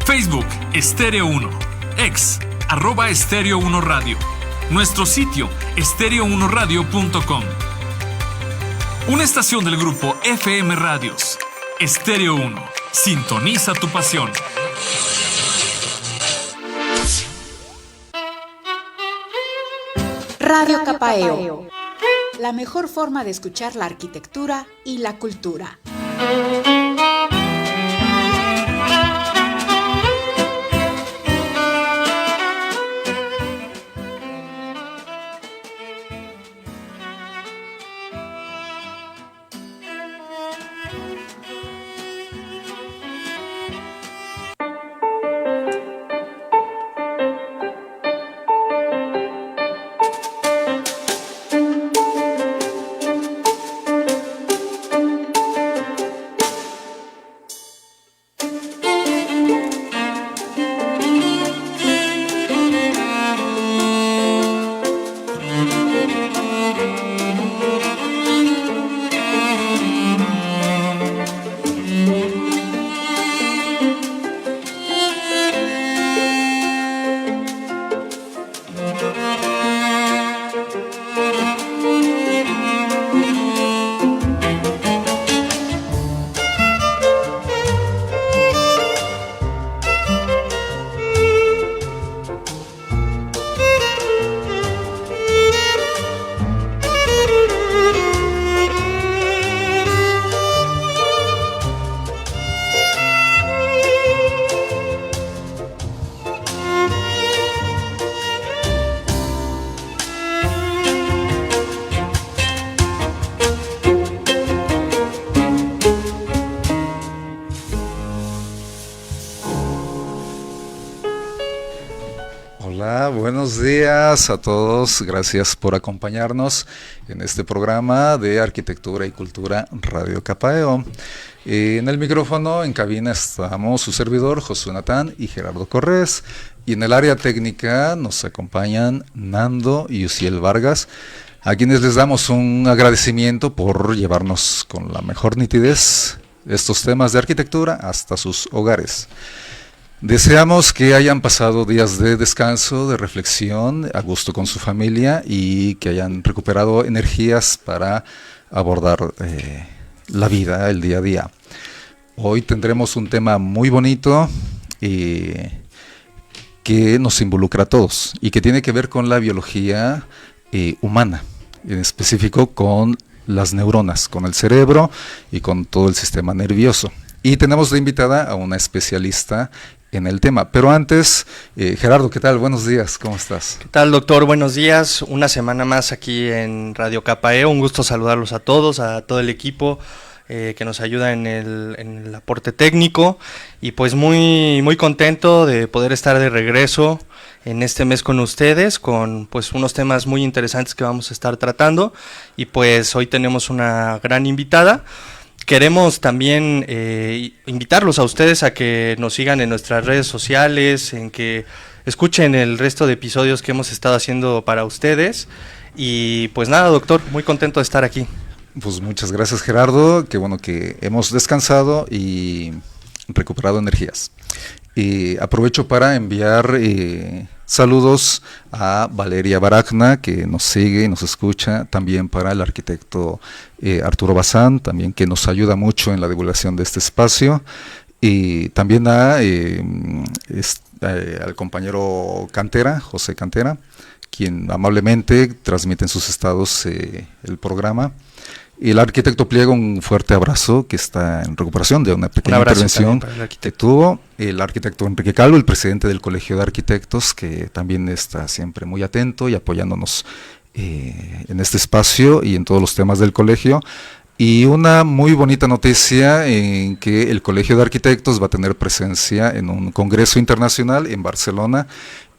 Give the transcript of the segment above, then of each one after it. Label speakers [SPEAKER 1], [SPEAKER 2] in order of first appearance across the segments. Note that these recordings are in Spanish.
[SPEAKER 1] Facebook Estéreo 1, ex @Estéreo 1 Radio, nuestro sitio estéreo1radio.com. Una estación del grupo FM Radios. Estéreo 1, sintoniza tu pasión.
[SPEAKER 2] Radio Capaeo, la mejor forma de escuchar la arquitectura y la cultura.
[SPEAKER 3] Buenos días a todos, gracias por acompañarnos en este programa de Arquitectura y Cultura Radio Capaeo. En el micrófono, en cabina, estamos su servidor, Josué Natán y Gerardo Corrés, y en el área técnica nos acompañan Nando y Uciel Vargas, a quienes les damos un agradecimiento por llevarnos con la mejor nitidez estos temas de arquitectura hasta sus hogares. Deseamos que hayan pasado días de descanso, de reflexión, a gusto con su familia y que hayan recuperado energías para abordar la vida, el día a día. Hoy tendremos un tema muy bonito que nos involucra a todos y que tiene que ver con la biología humana, en específico con las neuronas, con el cerebro y con todo el sistema nervioso. Y tenemos de invitada a una especialista en el tema. Pero antes, Gerardo, ¿qué tal? Buenos días, ¿cómo estás?
[SPEAKER 4] ¿Qué tal, doctor? Buenos días, una semana más aquí en Radio Capaeo, un gusto saludarlos a todos, a todo el equipo que nos ayuda en el aporte técnico, y pues muy contento de poder estar de regreso en este mes con ustedes, con pues unos temas muy interesantes que vamos a estar tratando, y pues hoy tenemos una gran invitada. Queremos también invitarlos a ustedes a que nos sigan en nuestras redes sociales, en que escuchen el resto de episodios que hemos estado haciendo para ustedes. Y pues nada, doctor, muy contento de estar aquí.
[SPEAKER 3] Pues muchas gracias, Gerardo. Qué bueno que hemos descansado y recuperado energías. Aprovecho para enviar saludos a Valeria Baragna, que nos sigue y nos escucha, también para el arquitecto Arturo Bazán, también que nos ayuda mucho en la divulgación de este espacio, y también al compañero Cantera, José Cantera, quien amablemente transmite en sus estados el programa. Y el arquitecto Pliego, un fuerte abrazo, que está en recuperación de una pequeña intervención que tuvo. El arquitecto Enrique Calvo, el presidente del Colegio de Arquitectos, que también está siempre muy atento y apoyándonos en este espacio y en todos los temas del colegio. Y una muy bonita noticia en que el Colegio de Arquitectos va a tener presencia en un congreso internacional en Barcelona,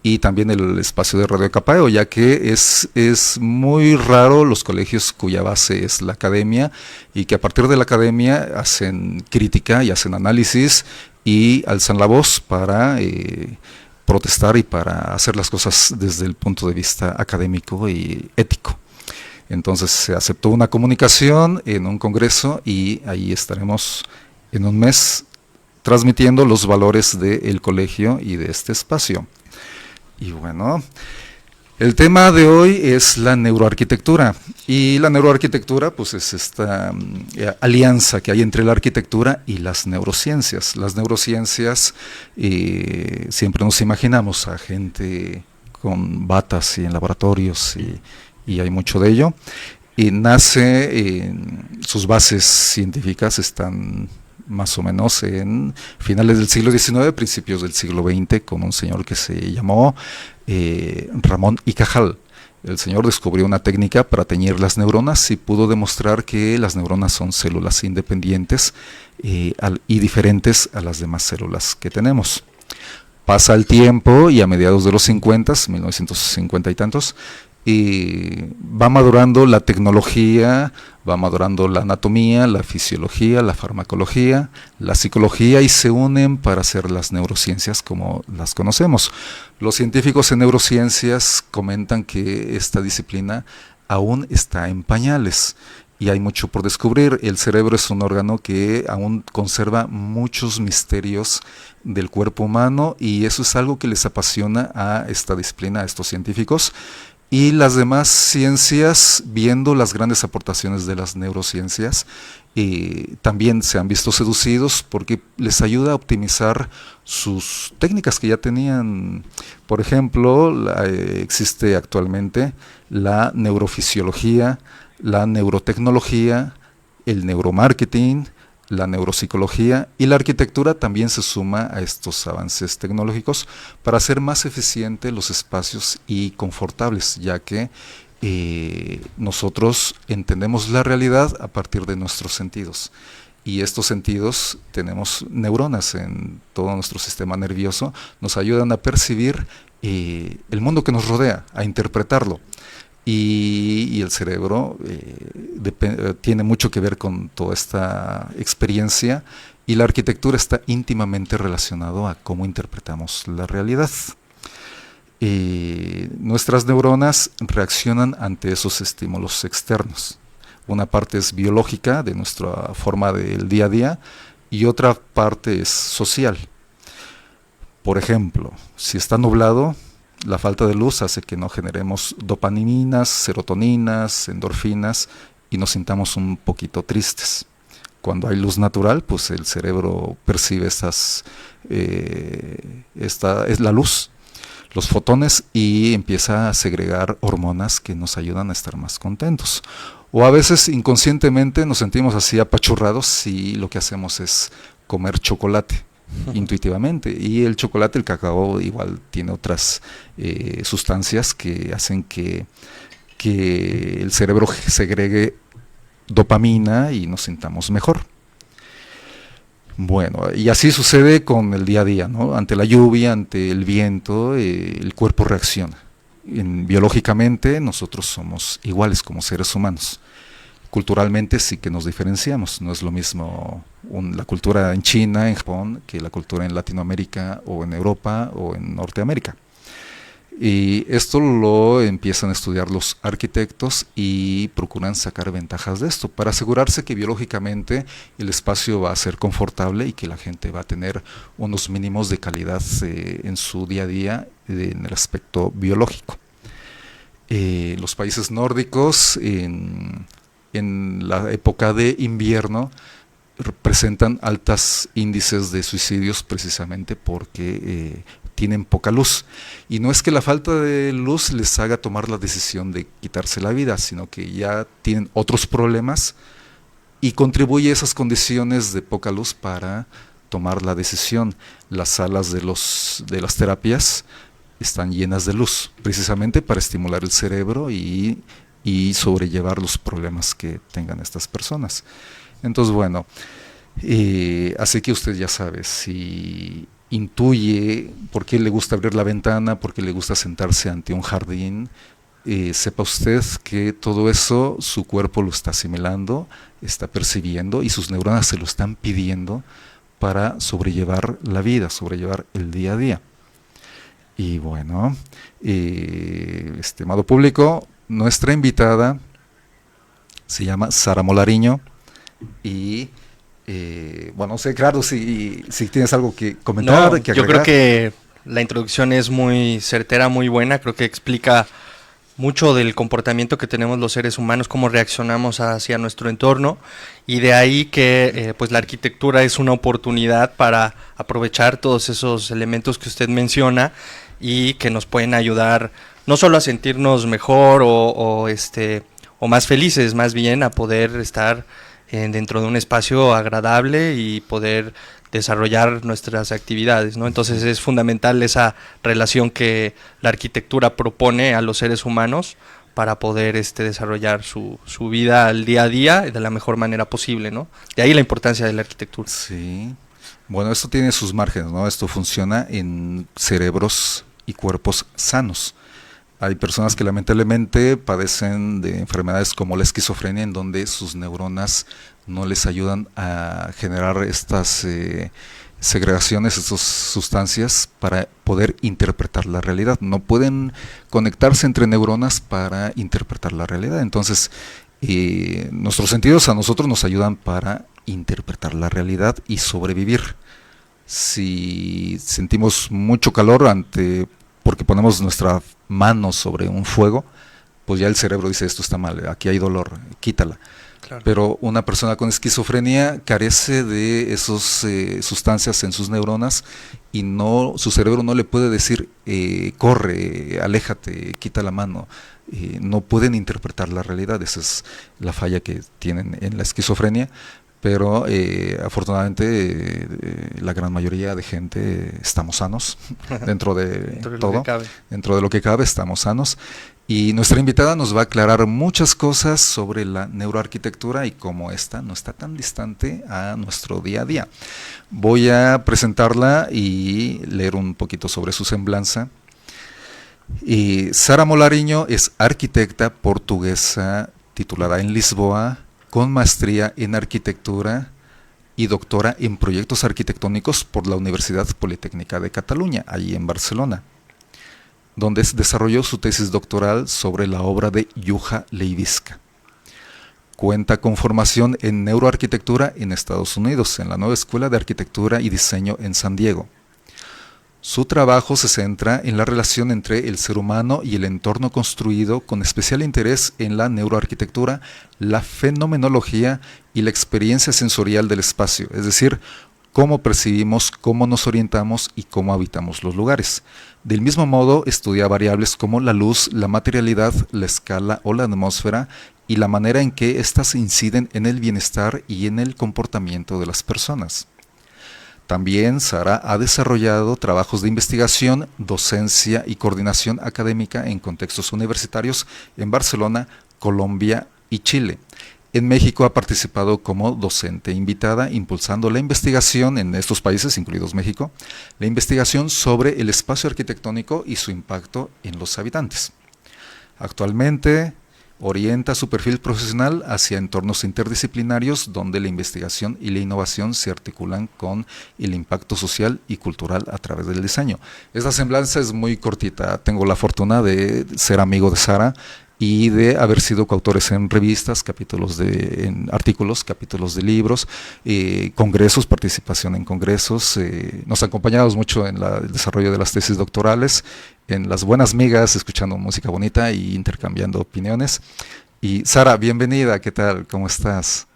[SPEAKER 3] y también el espacio de Radio Capaeo, ya que es muy raro los colegios cuya base es la academia, y que a partir de la academia hacen crítica y hacen análisis y alzan la voz para protestar y para hacer las cosas desde el punto de vista académico y ético. Entonces se aceptó una comunicación en un congreso y ahí estaremos en un mes transmitiendo los valores del colegio y de este espacio. Y bueno, el tema de hoy es la neuroarquitectura, y la neuroarquitectura pues es esta alianza que hay entre la arquitectura y las neurociencias. Las neurociencias, siempre nos imaginamos a gente con batas y en laboratorios, y hay mucho de ello, y nace, sus bases científicas están más o menos en finales del siglo XIX, principios del siglo XX, con un señor que se llamó Ramón y Cajal. El señor descubrió una técnica para teñir las neuronas y pudo demostrar que las neuronas son células independientes y diferentes a las demás células que tenemos. Pasa el tiempo y a mediados de los 50, 1950 y tantos, y va madurando la tecnología, va madurando la anatomía, la fisiología, la farmacología, la psicología, y se unen para hacer las neurociencias como las conocemos. Los científicos en neurociencias comentan que esta disciplina aún está en pañales y hay mucho por descubrir. El cerebro es un órgano que aún conserva muchos misterios del cuerpo humano, y eso es algo que les apasiona a esta disciplina, a estos científicos. Y las demás ciencias, viendo las grandes aportaciones de las neurociencias, también se han visto seducidos porque les ayuda a optimizar sus técnicas que ya tenían. Por ejemplo, existe actualmente la neurofisiología, la neurotecnología, el neuromarketing, la neuropsicología, y la arquitectura también se suma a estos avances tecnológicos para hacer más eficientes los espacios y confortables, ya que nosotros entendemos la realidad a partir de nuestros sentidos, y estos sentidos, tenemos neuronas en todo nuestro sistema nervioso, nos ayudan a percibir el mundo que nos rodea, a interpretarlo. Y el cerebro tiene mucho que ver con toda esta experiencia, y la arquitectura está íntimamente relacionado a cómo interpretamos la realidad. Nuestras neuronas reaccionan ante esos estímulos externos. Una parte es biológica, de nuestra forma del día a día, y otra parte es social. Por ejemplo, si está nublado, la falta de luz hace que no generemos dopaminas, serotoninas, endorfinas, y nos sintamos un poquito tristes. Cuando hay luz natural, pues el cerebro percibe esta es la luz, los fotones, y empieza a segregar hormonas que nos ayudan a estar más contentos. O a veces inconscientemente nos sentimos así apachurrados, y lo que hacemos es comer chocolate intuitivamente, y el chocolate, el cacao, igual tiene otras sustancias que hacen que el cerebro segregue dopamina y nos sintamos mejor. Bueno, y así sucede con el día a día, ¿no? Ante la lluvia, ante el viento, el cuerpo reacciona. Biológicamente nosotros somos iguales como seres humanos. Culturalmente sí que nos diferenciamos, no es lo mismo la cultura en China, en Japón, que la cultura en Latinoamérica o en Europa o en Norteamérica. Y esto lo empiezan a estudiar los arquitectos y procuran sacar ventajas de esto para asegurarse que biológicamente el espacio va a ser confortable y que la gente va a tener unos mínimos de calidad en su día a día en el aspecto biológico. Los países nórdicos en la época de invierno presentan altos índices de suicidios precisamente porque tienen poca luz, y no es que la falta de luz les haga tomar la decisión de quitarse la vida, sino que ya tienen otros problemas y contribuye esas condiciones de poca luz para tomar la decisión. Las salas de las terapias están llenas de luz, precisamente para estimular el cerebro y sobrellevar los problemas que tengan estas personas. Entonces, bueno, así que usted ya sabe, si intuye por qué le gusta abrir la ventana, por qué le gusta sentarse ante un jardín, sepa usted que todo eso su cuerpo lo está asimilando, está percibiendo, y sus neuronas se lo están pidiendo para sobrellevar la vida, sobrellevar el día a día. Y bueno, estimado público, nuestra invitada se llama Sara Molariño, y Bueno, no sé, claro, si tienes algo que comentar,
[SPEAKER 4] No,
[SPEAKER 3] que agregar.
[SPEAKER 4] yo creo que la introducción es muy certera, muy buena, creo que explica mucho del comportamiento que tenemos los seres humanos, cómo reaccionamos hacia nuestro entorno, y de ahí que pues la arquitectura es una oportunidad para aprovechar todos esos elementos que usted menciona y que nos pueden ayudar no solo a sentirnos mejor o más felices, más bien a poder estar dentro de un espacio agradable y poder desarrollar nuestras actividades, ¿no? Entonces es fundamental esa relación que la arquitectura propone a los seres humanos para poder desarrollar su vida al día a día de la mejor manera posible, ¿no? De ahí la importancia de la arquitectura.
[SPEAKER 3] Sí. Bueno, esto tiene sus márgenes, ¿no? Esto funciona en cerebros y cuerpos sanos. Hay personas que lamentablemente padecen de enfermedades como la esquizofrenia, en donde sus neuronas no les ayudan a generar estas segregaciones, estas sustancias para poder interpretar la realidad. No pueden conectarse entre neuronas para interpretar la realidad. Entonces, nuestros sentidos a nosotros nos ayudan para interpretar la realidad y sobrevivir. Si sentimos mucho calor porque ponemos nuestra mano sobre un fuego, pues ya el cerebro dice, esto está mal, aquí hay dolor, quítala. Claro. Pero una persona con esquizofrenia carece de esas sustancias en sus neuronas y su cerebro no le puede decir, corre, aléjate, quita la mano. No pueden interpretar la realidad. Esa es la falla que tienen en la esquizofrenia. Pero afortunadamente la gran mayoría de gente estamos sanos dentro de todo, dentro de lo que cabe estamos sanos. Y nuestra invitada nos va a aclarar muchas cosas sobre la neuroarquitectura y cómo esta no está tan distante a nuestro día a día. Voy a presentarla y leer un poquito sobre su semblanza. Sara Molariño es arquitecta portuguesa titulada en Lisboa, con maestría en arquitectura y doctora en proyectos arquitectónicos por la Universidad Politécnica de Cataluña, allí en Barcelona, donde desarrolló su tesis doctoral sobre la obra de Juha Leivisca. Cuenta con formación en neuroarquitectura en Estados Unidos, en la Nueva Escuela de Arquitectura y Diseño en San Diego. Su trabajo se centra en la relación entre el ser humano y el entorno construido, con especial interés en la neuroarquitectura, la fenomenología y la experiencia sensorial del espacio, es decir, cómo percibimos, cómo nos orientamos y cómo habitamos los lugares. Del mismo modo, estudia variables como la luz, la materialidad, la escala o la atmósfera y la manera en que éstas inciden en el bienestar y en el comportamiento de las personas. También Sara ha desarrollado trabajos de investigación, docencia y coordinación académica en contextos universitarios en Barcelona, Colombia y Chile. En México ha participado como docente invitada, impulsando la investigación en estos países, incluidos México, la investigación sobre el espacio arquitectónico y su impacto en los habitantes. Actualmente orienta su perfil profesional hacia entornos interdisciplinarios donde la investigación y la innovación se articulan con el impacto social y cultural a través del diseño. Esta semblanza es muy cortita. Tengo la fortuna de ser amigo de Sara y de haber sido coautores en revistas, en artículos, capítulos de libros, congresos, participación en congresos. Nos acompañamos mucho en el desarrollo de las tesis doctorales, en las buenas migas, escuchando música bonita e intercambiando opiniones. Y Sara, bienvenida, ¿qué tal? ¿Cómo estás?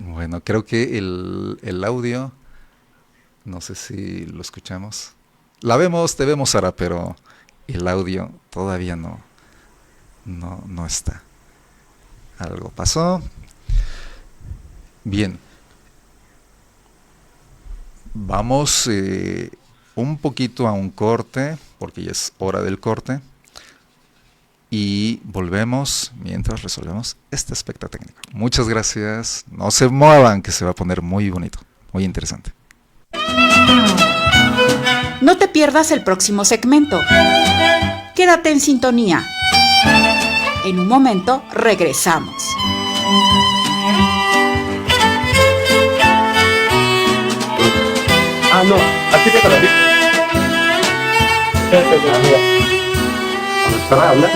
[SPEAKER 3] Bueno, creo que el audio, no sé si lo escuchamos. Te vemos, Sara, pero el audio todavía no está. Algo pasó. Bien. Vamos un poquito a un corte, porque ya es hora del corte. Y volvemos mientras resolvemos este aspecto técnico. Muchas gracias. No se muevan, que se va a poner muy bonito, muy interesante.
[SPEAKER 2] No te pierdas el próximo segmento. Quédate en sintonía. En un momento regresamos.
[SPEAKER 5] No, así que para ti. Habla.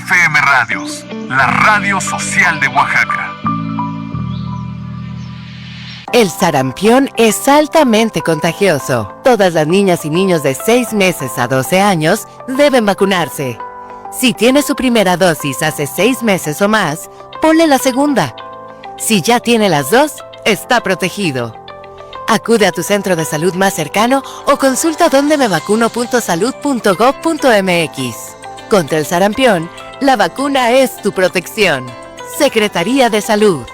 [SPEAKER 1] FM Radios, la radio social de Oaxaca.
[SPEAKER 5] El sarampión es altamente contagioso. Todas las niñas y niños de 6 meses a 12 años deben vacunarse. Si tiene su primera dosis hace 6 meses o más, ponle la segunda. Si ya tiene las dos, está protegido. Acude a tu centro de salud más cercano o consulta dondemevacuno.salud.gov.mx. Contra el sarampión, la vacuna es tu protección. Secretaría de Salud.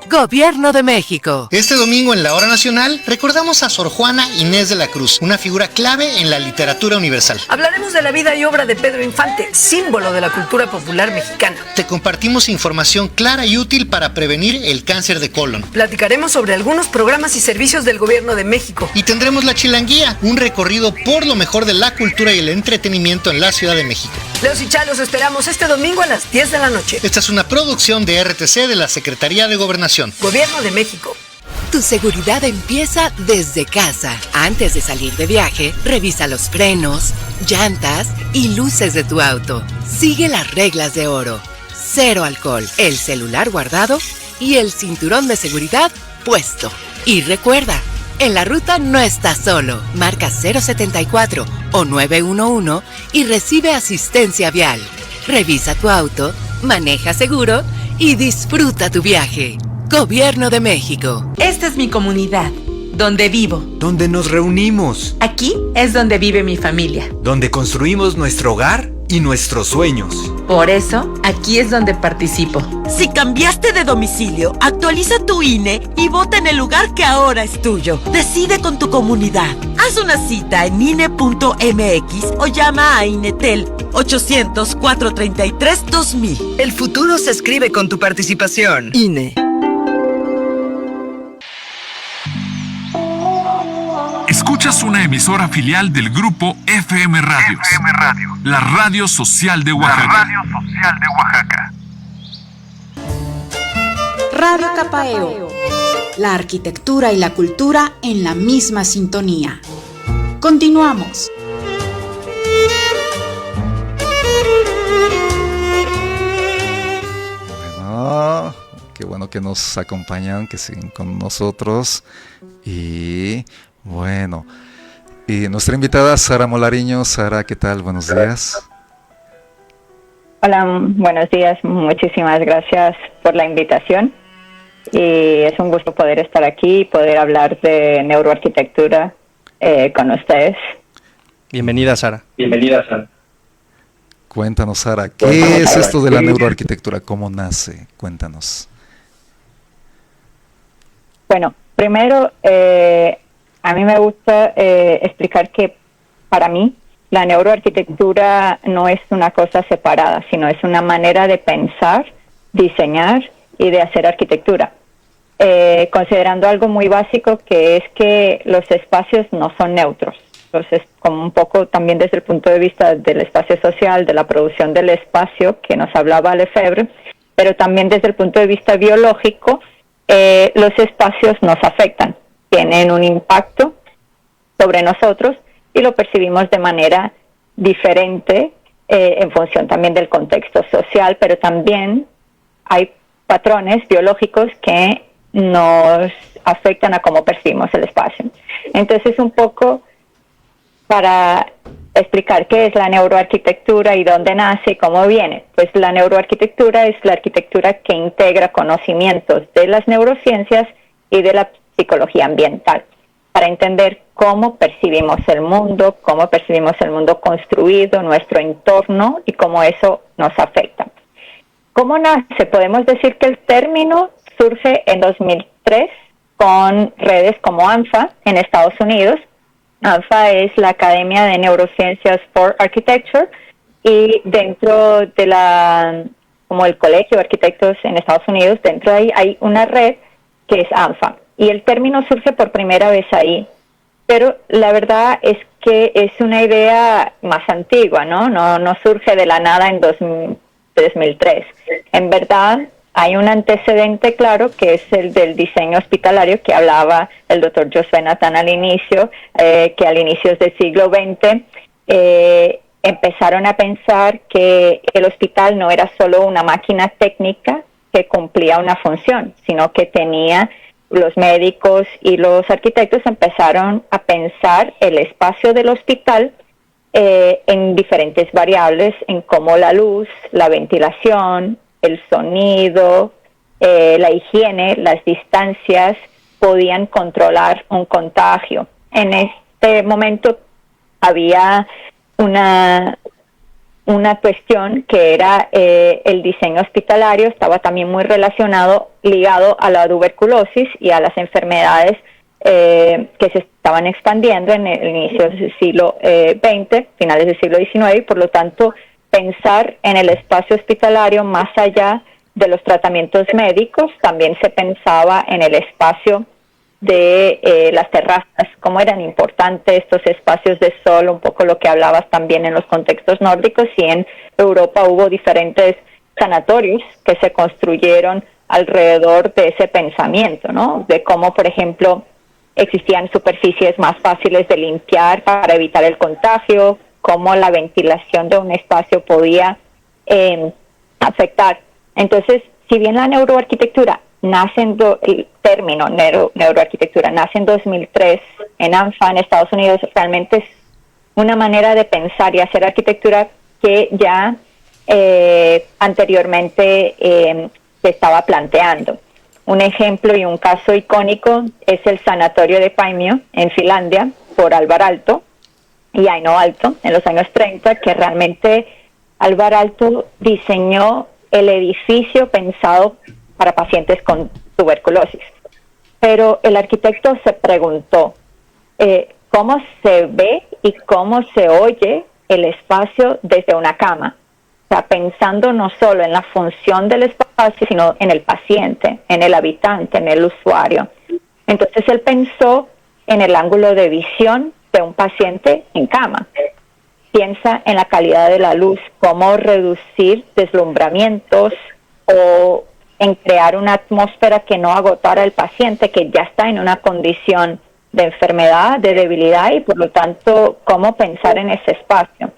[SPEAKER 5] Gobierno de México.
[SPEAKER 6] Este domingo en la Hora Nacional recordamos a Sor Juana Inés de la Cruz, una figura clave en la literatura universal.
[SPEAKER 7] Hablaremos de la vida y obra de Pedro Infante, símbolo de la cultura popular mexicana.
[SPEAKER 6] Te compartimos información clara y útil para prevenir el cáncer de colon.
[SPEAKER 7] Platicaremos sobre algunos programas y servicios del Gobierno de México.
[SPEAKER 6] Y tendremos la Chilanguía, un recorrido por lo mejor de la cultura y el entretenimiento en la Ciudad de México.
[SPEAKER 7] Leos y Chá, los esperamos este domingo a las 10 de la noche.
[SPEAKER 6] Esta es una producción de RTC de la Secretaría de Gobernación.
[SPEAKER 7] Gobierno de México.
[SPEAKER 5] Tu seguridad empieza desde casa. Antes de salir de viaje, revisa los frenos, llantas y luces de tu auto. Sigue las reglas de oro. 0 alcohol, el celular guardado y el cinturón de seguridad puesto. Y recuerda, en la ruta no estás solo. Marca 074 o 911 y recibe asistencia vial. Revisa tu auto, maneja seguro y disfruta tu viaje. Gobierno de México.
[SPEAKER 8] Esta es mi comunidad, donde vivo.
[SPEAKER 9] Donde nos reunimos.
[SPEAKER 8] Aquí es donde vive mi familia.
[SPEAKER 9] Donde construimos nuestro hogar y nuestros sueños.
[SPEAKER 8] Por eso, aquí es donde participo.
[SPEAKER 10] Si cambiaste de domicilio, actualiza tu INE y vota en el lugar que ahora es tuyo. Decide con tu comunidad. Haz una cita en INE.mx o llama a INETEL 800-433-2000.
[SPEAKER 11] El futuro se escribe con tu participación.
[SPEAKER 10] INE.
[SPEAKER 1] Escuchas una emisora filial del grupo FM Radios. FM Radio. La radio social de Oaxaca. La radio social de Oaxaca.
[SPEAKER 2] Radio Capaeo. La arquitectura y la cultura en la misma sintonía. Continuamos.
[SPEAKER 3] Bueno, qué bueno que nos acompañan, que siguen con nosotros. Y bueno, y nuestra invitada Sara Molariño. Sara, ¿qué tal? Buenos días.
[SPEAKER 12] Hola, buenos días. Muchísimas gracias por la invitación. Y es un gusto poder estar aquí y poder hablar de neuroarquitectura con ustedes.
[SPEAKER 4] Bienvenida, Sara.
[SPEAKER 11] Bienvenida, Sara.
[SPEAKER 3] Cuéntanos, Sara, ¿qué es esto de la neuroarquitectura? ¿Cómo nace? Cuéntanos.
[SPEAKER 12] Bueno, primero, a mí me gusta explicar que para mí la neuroarquitectura no es una cosa separada, sino es una manera de pensar, diseñar y de hacer arquitectura. Considerando algo muy básico, que es que los espacios no son neutros. Entonces, como un poco también desde el punto de vista del espacio social, de la producción del espacio, que nos hablaba Lefebvre, pero también desde el punto de vista biológico, los espacios nos afectan, tienen un impacto sobre nosotros y lo percibimos de manera diferente en función también del contexto social, pero también hay patrones biológicos que nos afectan a cómo percibimos el espacio. Entonces, un poco para explicar qué es la neuroarquitectura y dónde nace y cómo viene. Pues la neuroarquitectura es la arquitectura que integra conocimientos de las neurociencias y de la psicología ambiental para entender cómo percibimos el mundo construido, nuestro entorno y cómo eso nos afecta. ¿Cómo nace? Podemos decir que el término surge en 2003 con redes como ANFA en Estados Unidos. ANFA es la Academia de Neurociencias for Architecture y dentro de como el Colegio de Arquitectos en Estados Unidos, dentro de ahí hay una red que es ANFA. Y el término surge por primera vez ahí, pero la verdad es que es una idea más antigua, ¿no? No surge de la nada en 2003. En verdad, hay un antecedente claro que es el del diseño hospitalario que hablaba el doctor Josué Natán al inicio, que al inicios del siglo XX empezaron a pensar que el hospital no era solo una máquina técnica que cumplía una función, sino que los médicos y los arquitectos empezaron a pensar el espacio del hospital en diferentes variables, en cómo la luz, la ventilación, el sonido, la higiene, las distancias podían controlar un contagio. En este momento había una cuestión que era el diseño hospitalario, estaba también muy ligado a la tuberculosis y a las enfermedades que se estaban expandiendo en el inicio del siglo XX, finales del siglo XIX, y por lo tanto pensar en el espacio hospitalario más allá de los tratamientos médicos, también se pensaba en el espacio de las terrazas, cómo eran importantes estos espacios de sol, un poco lo que hablabas también en los contextos nórdicos, y en Europa hubo diferentes sanatorios que se construyeron alrededor de ese pensamiento, ¿no? De cómo, por ejemplo, existían superficies más fáciles de limpiar para evitar el contagio, cómo la ventilación de un espacio podía afectar. Entonces, si bien la neuroarquitectura el término neuroarquitectura nace en 2003 en ANFA en Estados Unidos, realmente es una manera de pensar y hacer arquitectura que ya anteriormente se estaba planteando. Un ejemplo y un caso icónico es el sanatorio de Paimio en Finlandia por Alvar Aalto y Aino Aalto en los años 30, que realmente Alvar Aalto diseñó el edificio pensado para pacientes con tuberculosis. Pero el arquitecto se preguntó cómo se ve y cómo se oye el espacio desde una cama. O sea, pensando no solo en la función del espacio, sino en el paciente, en el habitante, en el usuario. Entonces él pensó en el ángulo de visión de un paciente en cama. Piensa en la calidad de la luz, cómo reducir deslumbramientos o en crear una atmósfera que no agotara al paciente, que ya está en una condición de enfermedad, de debilidad, y por lo tanto, cómo pensar en ese espacio.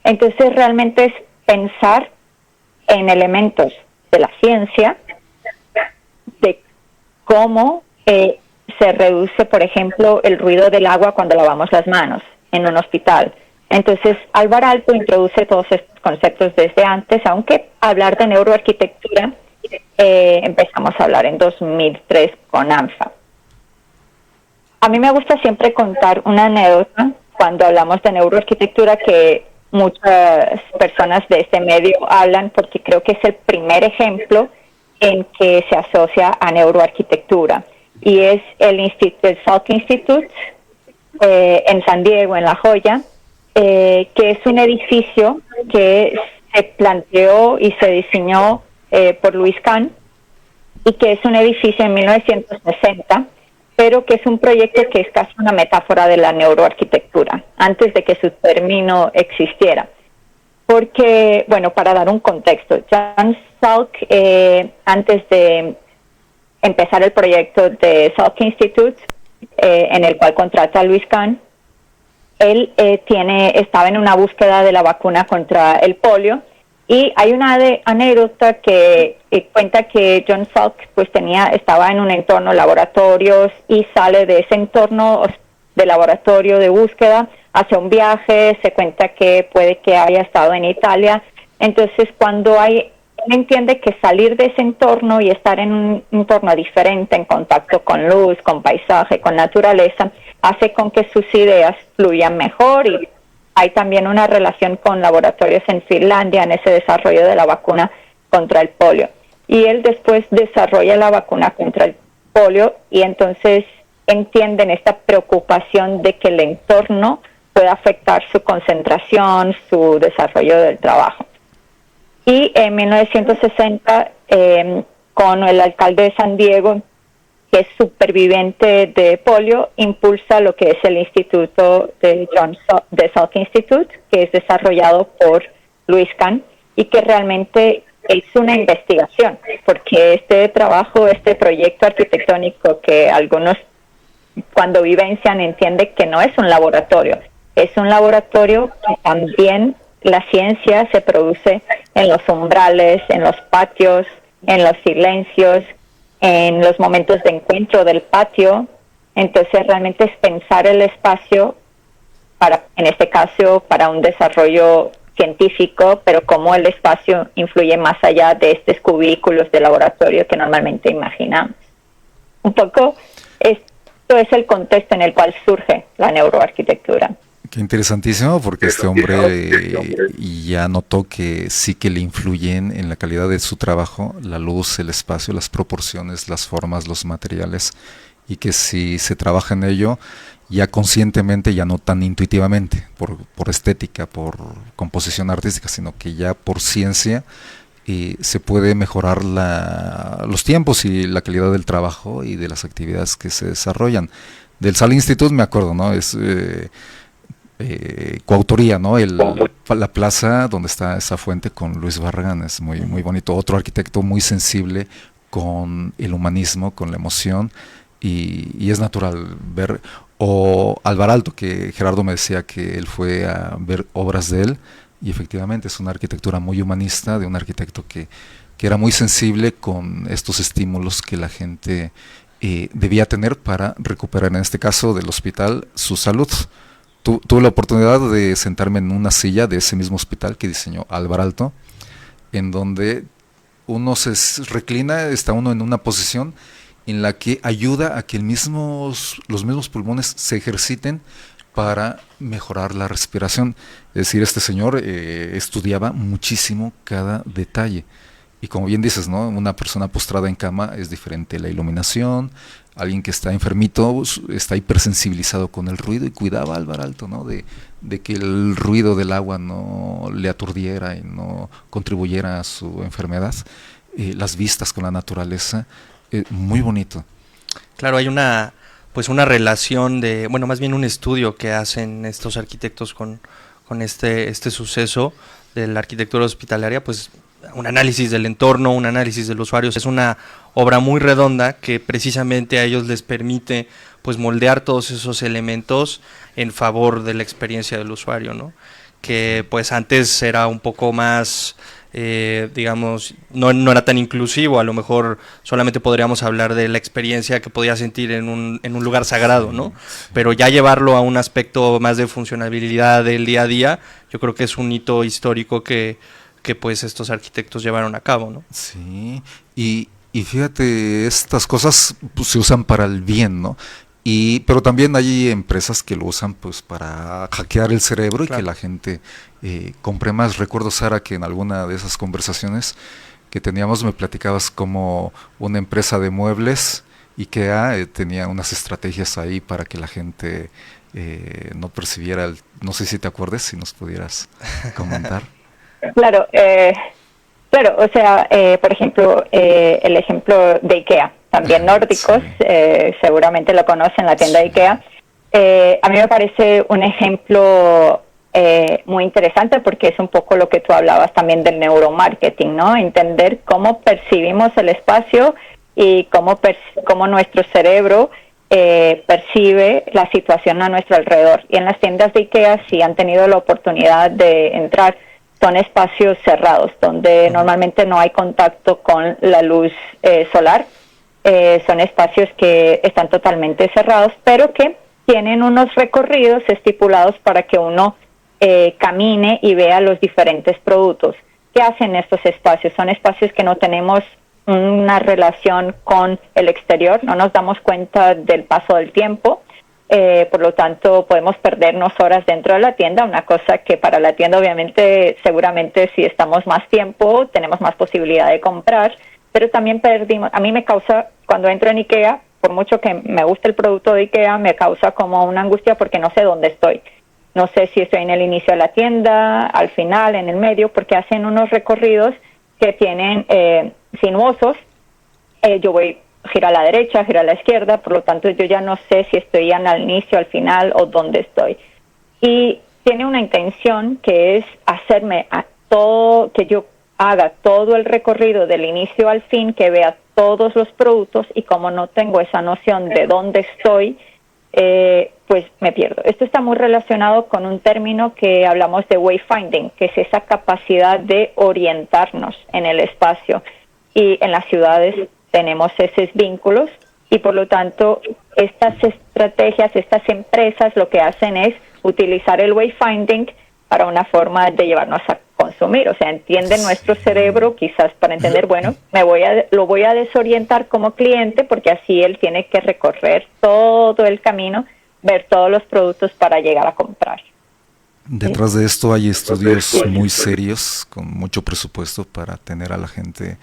[SPEAKER 12] Entonces, realmente es pensar en elementos de la ciencia, de cómo se reduce, por ejemplo, el ruido del agua cuando lavamos las manos en un hospital. Entonces, Alvar Aalto introduce todos estos conceptos desde antes, aunque hablar de neuroarquitectura empezamos a hablar en 2003 con ANFA. A mí me gusta siempre contar una anécdota cuando hablamos de neuroarquitectura que muchas personas de este medio hablan, porque creo que es el primer ejemplo en que se asocia a neuroarquitectura, y es el Salk Institute en San Diego, en La Joya, que es un edificio que se planteó y se diseñó por Louis Kahn, y que es un edificio en 1960, pero que es un proyecto que es casi una metáfora de la neuroarquitectura, antes de que su término existiera. Porque, bueno, para dar un contexto, John Salk, antes de empezar el proyecto de Salk Institute, en el cual contrata a Louis Kahn, él estaba en una búsqueda de la vacuna contra el polio, y hay una anécdota que cuenta que John Salk estaba en un entorno laboratorios y sale de ese entorno de laboratorio de búsqueda, hace un viaje, se cuenta que puede que haya estado en Italia. Entonces, cuando él entiende que salir de ese entorno y estar en un entorno diferente, en contacto con luz, con paisaje, con naturaleza, hace con que sus ideas fluyan mejor, y hay también una relación con laboratorios en Finlandia en ese desarrollo de la vacuna contra el polio. Y él después desarrolla la vacuna contra el polio, y entonces entienden esta preocupación de que el entorno puede afectar su concentración, su desarrollo del trabajo. Y en 1960, con el alcalde de San Diego, que es superviviente de polio, impulsa lo que es el instituto de Salk Institute, que es desarrollado por Louis Kahn, y que realmente es una investigación, porque este proyecto arquitectónico que algunos cuando vivencian entienden que no es un laboratorio, es un laboratorio que también la ciencia se produce en los umbrales, en los patios, en los silencios, en los momentos de encuentro del patio. Entonces realmente es pensar el espacio para, en este caso, para un desarrollo científico, pero cómo el espacio influye más allá de estos cubículos de laboratorio que normalmente imaginamos. Un poco esto es el contexto en el cual surge la neuroarquitectura.
[SPEAKER 3] Qué interesantísimo, porque este hombre ya notó que sí que le influyen en la calidad de su trabajo la luz, el espacio, las proporciones, las formas, los materiales, y que si se trabaja en ello ya conscientemente, ya no tan intuitivamente, por estética, por composición artística, sino que ya por ciencia se puede mejorar los tiempos y la calidad del trabajo y de las actividades que se desarrollan. Del Salk Institute me acuerdo, ¿no? Es coautoría, ¿no? La plaza donde está esa fuente con Luis Barragán es muy, muy bonito. Otro arquitecto muy sensible con el humanismo, con la emoción, y es natural ver. O Álvaro Aalto, que Gerardo me decía que él fue a ver obras de él, y efectivamente es una arquitectura muy humanista, de un arquitecto que era muy sensible con estos estímulos que la gente debía tener para recuperar, en este caso del hospital, su salud. Tuve la oportunidad de sentarme en una silla de ese mismo hospital que diseñó Álvaro Aalto, en donde uno se reclina, está uno en una posición en la que ayuda a que los mismos pulmones se ejerciten para mejorar la respiración. Es decir, este señor estudiaba muchísimo cada detalle. Y como bien dices, ¿no? Una persona postrada en cama es diferente la iluminación. Alguien que está enfermito está hipersensibilizado con el ruido, y cuidaba a Álvaro Aalto, ¿no? de que el ruido del agua no le aturdiera y no contribuyera a su enfermedad. Las vistas con la naturaleza, muy bonito.
[SPEAKER 4] Claro, hay una relación más bien un estudio que hacen estos arquitectos con este suceso de la arquitectura hospitalaria, pues un análisis del entorno, un análisis de los usuarios. Es una obra muy redonda que precisamente a ellos les permite pues moldear todos esos elementos en favor de la experiencia del usuario, ¿no? Que pues antes era un poco más, no era tan inclusivo. A lo mejor solamente podríamos hablar de la experiencia que podía sentir en un lugar sagrado, ¿no? Pero ya llevarlo a un aspecto más de funcionabilidad del día a día, yo creo que es un hito histórico que pues estos arquitectos llevaron a cabo, ¿no?
[SPEAKER 3] Sí, y fíjate, estas cosas pues, se usan para el bien, ¿no? Pero también hay empresas que lo usan pues para hackear el cerebro, claro, y que la gente compre más. Recuerdo, Sara, que en alguna de esas conversaciones que teníamos me platicabas como una empresa de muebles, IKEA, tenía unas estrategias ahí para que la gente no percibiera, no sé si te acuerdas, si nos pudieras comentar.
[SPEAKER 12] Claro, o sea, por ejemplo, el ejemplo de IKEA, también nórdicos, sí. Seguramente lo conocen, la tienda de IKEA. A mí me parece un ejemplo muy interesante, porque es un poco lo que tú hablabas también del neuromarketing, ¿no? Entender cómo percibimos el espacio y cómo nuestro cerebro percibe la situación a nuestro alrededor. Y en las tiendas de IKEA, si han tenido la oportunidad de entrar, son espacios cerrados, donde normalmente no hay contacto con la luz solar. Son espacios que están totalmente cerrados, pero que tienen unos recorridos estipulados para que uno camine y vea los diferentes productos. ¿Qué hacen estos espacios? Son espacios que no tenemos una relación con el exterior, no nos damos cuenta del paso del tiempo. Por lo tanto podemos perdernos horas dentro de la tienda, una cosa que para la tienda obviamente seguramente si estamos más tiempo tenemos más posibilidad de comprar, pero también perdimos. A mí me causa, cuando entro en IKEA, por mucho que me guste el producto de IKEA, me causa como una angustia porque no sé dónde estoy. No sé si estoy en el inicio de la tienda, al final, en el medio, porque hacen unos recorridos que tienen sinuosos. Yo voy gira a la derecha, gira a la izquierda, por lo tanto yo ya no sé si estoy al inicio, al final o dónde estoy. Y tiene una intención que es hacerme que yo haga todo el recorrido del inicio al fin, que vea todos los productos, y como no tengo esa noción de dónde estoy, pues me pierdo. Esto está muy relacionado con un término que hablamos de wayfinding, que es esa capacidad de orientarnos en el espacio. Y en las ciudades tenemos esos vínculos y por lo tanto estas estrategias, estas empresas lo que hacen es utilizar el wayfinding para una forma de llevarnos a consumir. O sea, entienden nuestro cerebro quizás para entender, bueno, lo voy a desorientar como cliente porque así él tiene que recorrer todo el camino, ver todos los productos para llegar a comprar.
[SPEAKER 3] Detrás de esto hay estudios muy serios, con mucho presupuesto para tener a la gente.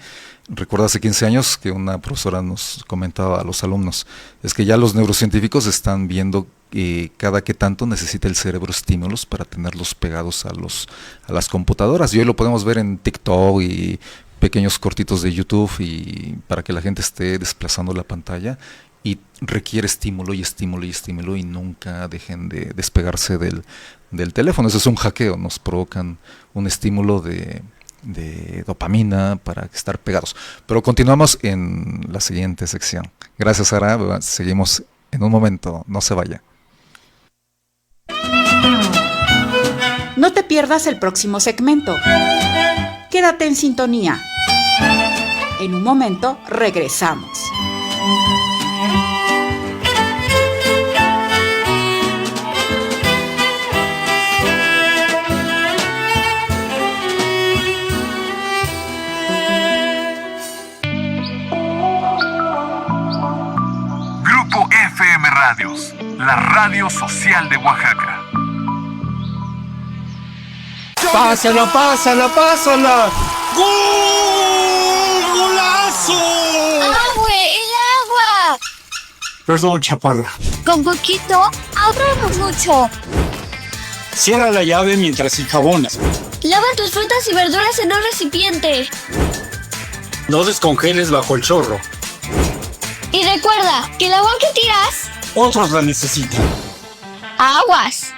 [SPEAKER 3] Recuerdo hace 15 años que una profesora nos comentaba a los alumnos, es que ya los neurocientíficos están viendo cada que tanto necesita el cerebro estímulos para tenerlos pegados a las computadoras. Y hoy lo podemos ver en TikTok y pequeños cortitos de YouTube y para que la gente esté desplazando la pantalla y requiere estímulo y estímulo y estímulo y nunca dejen de despegarse del teléfono. Eso es un hackeo, nos provocan un estímulo de dopamina para estar pegados. Pero continuamos en la siguiente sección. Gracias, Sara. Seguimos en un momento. No se vaya.
[SPEAKER 2] No te pierdas el próximo segmento. Quédate en sintonía. En un momento regresamos.
[SPEAKER 1] Grupo FM Radios, la radio social de Oaxaca.
[SPEAKER 13] ¡Pásala, pásala, pásala! ¡Gol! ¡Golazo!
[SPEAKER 14] ¡Agua! ¡El agua!
[SPEAKER 13] Perdón, chaparra.
[SPEAKER 14] Con poquito, ahorramos mucho.
[SPEAKER 13] Cierra la llave mientras enjabonas.
[SPEAKER 14] Lava tus frutas y verduras en un recipiente.
[SPEAKER 13] No descongeles bajo el chorro.
[SPEAKER 14] Y recuerda que el agua que tiras,
[SPEAKER 13] otros la necesitan.
[SPEAKER 14] ¡Aguas!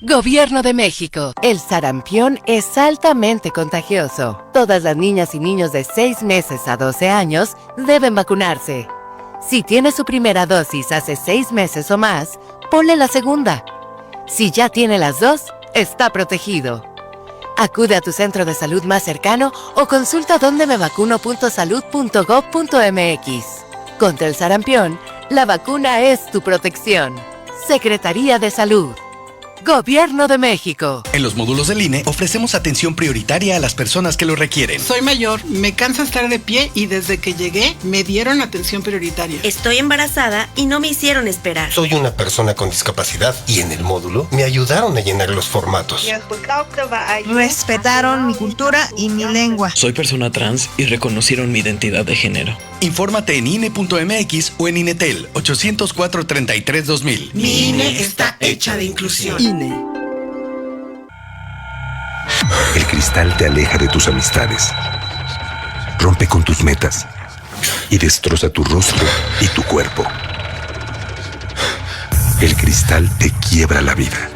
[SPEAKER 5] Gobierno de México. El sarampión es altamente contagioso. Todas las niñas y niños de 6 meses a 12 años deben vacunarse. Si tiene su primera dosis hace 6 meses o más, ponle la segunda. Si ya tiene las dos, está protegido. Acude a tu centro de salud más cercano o consulta dondemevacuno.salud.gov.mx. Contra el sarampión, la vacuna es tu protección. Secretaría de Salud. Gobierno de México.
[SPEAKER 15] En los módulos del INE ofrecemos atención prioritaria a las personas que lo requieren.
[SPEAKER 16] Soy mayor, me cansa estar de pie y desde que llegué me dieron atención prioritaria.
[SPEAKER 17] Estoy embarazada y no me hicieron esperar.
[SPEAKER 18] Soy una persona con discapacidad y en el módulo me ayudaron a llenar los formatos.
[SPEAKER 19] Respetaron mi cultura y mi lengua.
[SPEAKER 20] Soy persona trans y reconocieron mi identidad de género.
[SPEAKER 15] Infórmate en INE.mx o en INETEL 804-33-2000.
[SPEAKER 16] Mi INE está hecha de inclusión.
[SPEAKER 21] El cristal te aleja de tus amistades, rompe con tus metas y destroza tu rostro y tu cuerpo. El cristal te quiebra la vida.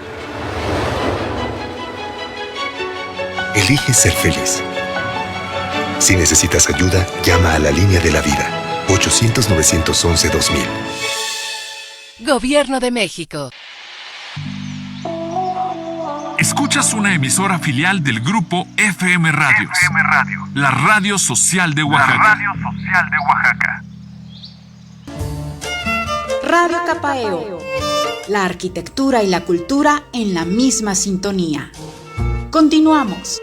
[SPEAKER 21] Elige ser feliz. Si necesitas ayuda, llama a la línea de la vida, 800-911-2000.
[SPEAKER 5] Gobierno de México.
[SPEAKER 1] Escuchas una emisora filial del Grupo FM Radios. FM Radio, la radio social de Oaxaca. La radio social de Oaxaca.
[SPEAKER 2] Radio Capaeo. La arquitectura y la cultura en la misma sintonía. Continuamos.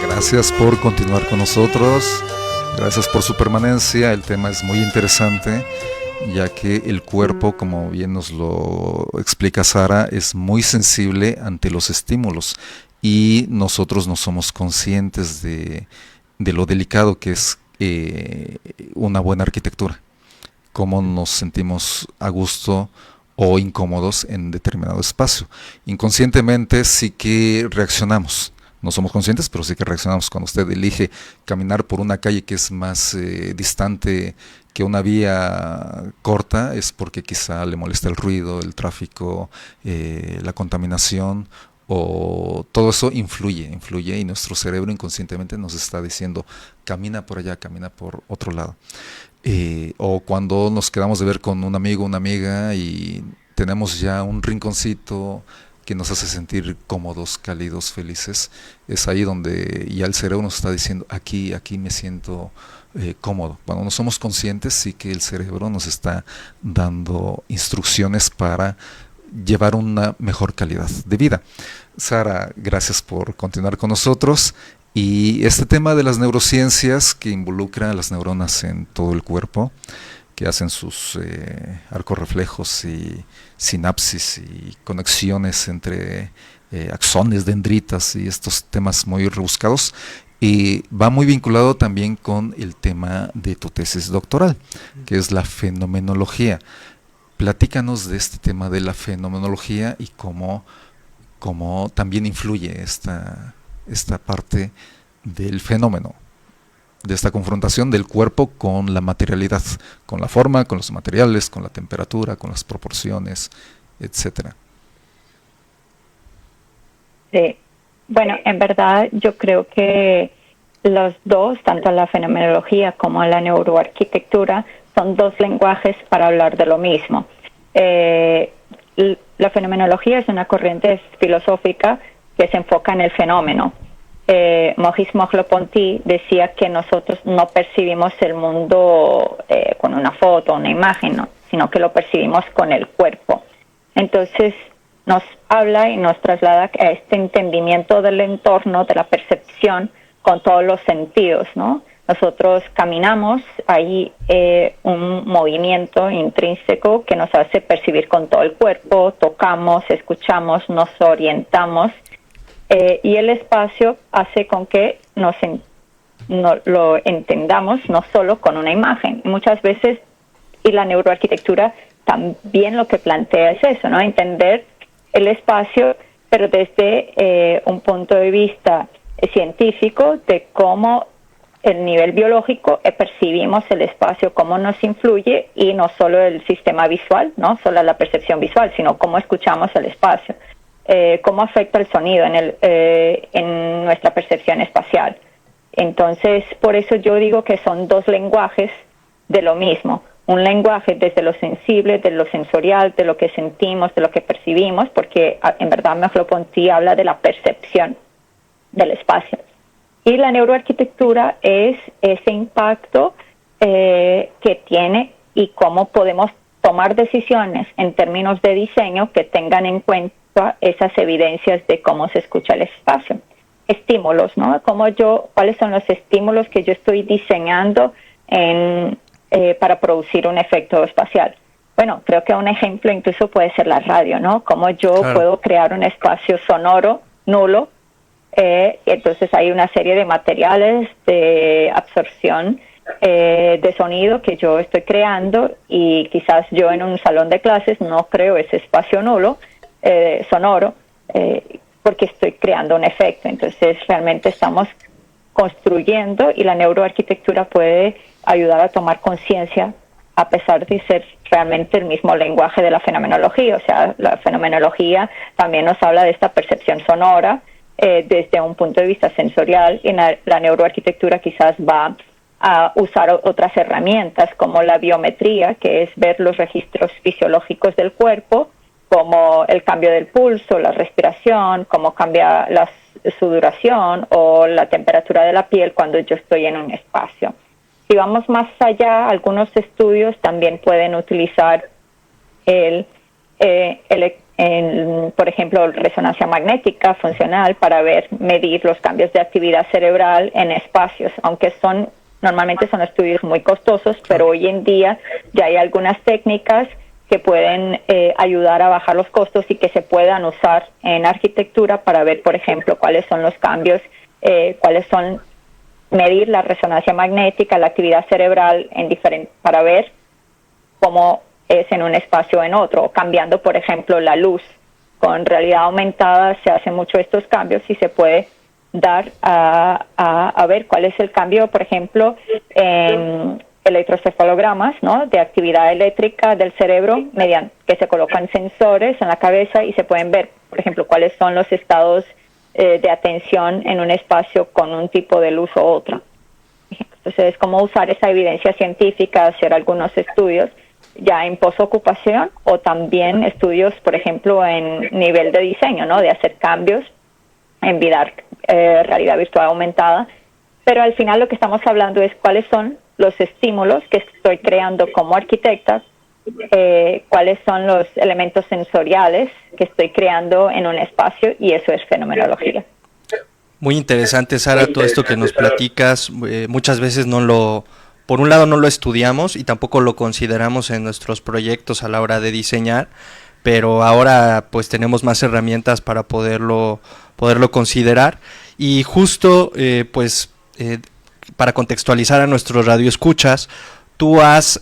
[SPEAKER 3] Gracias por continuar con nosotros. Gracias por su permanencia. El tema es muy interesante, ya que el cuerpo, como bien nos lo explica Sara, es muy sensible ante los estímulos y nosotros no somos conscientes de lo delicado que es una buena arquitectura, cómo nos sentimos a gusto o incómodos en determinado espacio. Inconscientemente sí que reaccionamos. No somos conscientes, pero sí que reaccionamos. Cuando usted elige caminar por una calle que es más distante que una vía corta, es porque quizá le molesta el ruido, el tráfico, la contaminación, o todo eso influye y nuestro cerebro inconscientemente nos está diciendo camina por allá, camina por otro lado. o cuando nos quedamos de ver con un amigo, una amiga y tenemos ya un rinconcito que nos hace sentir cómodos, cálidos, felices. Es ahí donde ya el cerebro nos está diciendo, aquí me siento cómodo. Cuando no somos conscientes, sí que el cerebro nos está dando instrucciones para llevar una mejor calidad de vida. Sara, gracias por continuar con nosotros. Y este tema de las neurociencias que involucra a las neuronas en todo el cuerpo, que hacen sus arcos reflejos y sinapsis y conexiones entre axones, dendritas y estos temas muy rebuscados, y va muy vinculado también con el tema de tu tesis doctoral, que es la fenomenología. Platícanos de este tema de la fenomenología y cómo también influye esta parte del fenómeno, de esta confrontación del cuerpo con la materialidad, con la forma, con los materiales, con la temperatura, con las proporciones, etcétera.
[SPEAKER 12] Sí. Bueno, en verdad yo creo que los dos, tanto la fenomenología como la neuroarquitectura, son dos lenguajes para hablar de lo mismo. La fenomenología es una corriente filosófica que se enfoca en el fenómeno. Maurice Merleau-Ponty decía que nosotros no percibimos el mundo con una foto, una imagen, ¿no? Sino que lo percibimos con el cuerpo. Entonces nos habla y nos traslada a este entendimiento del entorno, de la percepción, con todos los sentidos, ¿no? Nosotros caminamos, hay un movimiento intrínseco que nos hace percibir con todo el cuerpo, tocamos, escuchamos, nos orientamos, y el espacio hace con que lo entendamos no solo con una imagen. Muchas veces, y la neuroarquitectura también lo que plantea es eso, ¿no? Entender el espacio, pero desde un punto de vista científico de cómo el nivel biológico percibimos el espacio, cómo nos influye, y no solo el sistema visual, no solo la percepción visual, sino cómo escuchamos el espacio, cómo afecta el sonido en nuestra percepción espacial. Entonces, por eso yo digo que son dos lenguajes de lo mismo. Un lenguaje desde lo sensible, de lo sensorial, de lo que sentimos, de lo que percibimos, porque en verdad Merleau-Ponty habla de la percepción del espacio. Y la neuroarquitectura es ese impacto que tiene y cómo podemos tomar decisiones en términos de diseño que tengan en cuenta esas evidencias de cómo se escucha el espacio. Estímulos, ¿no? ¿Cuáles son los estímulos que yo estoy diseñando para producir un efecto espacial? Bueno, creo que un ejemplo incluso puede ser la radio, ¿no? Cómo yo puedo crear un espacio sonoro nulo. Entonces hay una serie de materiales de absorción de sonido que yo estoy creando, y quizás yo en un salón de clases no creo ese espacio nulo sonoro porque estoy creando un efecto. Entonces realmente estamos construyendo, y la neuroarquitectura puede ayudar a tomar conciencia a pesar de ser realmente el mismo lenguaje de la fenomenología. O sea, la fenomenología también nos habla de esta percepción sonora desde un punto de vista sensorial, y la neuroarquitectura quizás va a usar otras herramientas como la biometría, que es ver los registros fisiológicos del cuerpo, como el cambio del pulso, la respiración, cómo cambia la sudoración o la temperatura de la piel cuando yo estoy en un espacio. Si vamos más allá, algunos estudios también pueden utilizar por ejemplo, resonancia magnética funcional para medir los cambios de actividad cerebral en espacios, aunque normalmente son estudios muy costosos, pero hoy en día ya hay algunas técnicas que pueden ayudar a bajar los costos y que se puedan usar en arquitectura para ver, por ejemplo, cuáles son los cambios, medir la resonancia magnética, la actividad cerebral para ver cómo es en un espacio o en otro, o cambiando, por ejemplo, la luz. Con realidad aumentada se hacen mucho estos cambios y se puede dar a ver cuál es el cambio, por ejemplo, en electrocefalogramas, ¿no?, de actividad eléctrica del cerebro, que se colocan sensores en la cabeza y se pueden ver, por ejemplo, cuáles son los estados de atención en un espacio con un tipo de luz u otro. Entonces, cómo usar esa evidencia científica, hacer algunos estudios ya en posocupación o también estudios, por ejemplo, en nivel de diseño, ¿no? De hacer cambios en realidad virtual aumentada. Pero al final lo que estamos hablando es cuáles son los estímulos que estoy creando como arquitecta, cuáles son los elementos sensoriales que estoy creando en un espacio, y eso es fenomenología.
[SPEAKER 4] Muy interesante, Sara, todo esto que nos platicas. Muchas veces por un lado no lo estudiamos y tampoco lo consideramos en nuestros proyectos a la hora de diseñar, pero ahora pues tenemos más herramientas para poderlo considerar. Y justo para contextualizar a nuestros radioescuchas, tú has,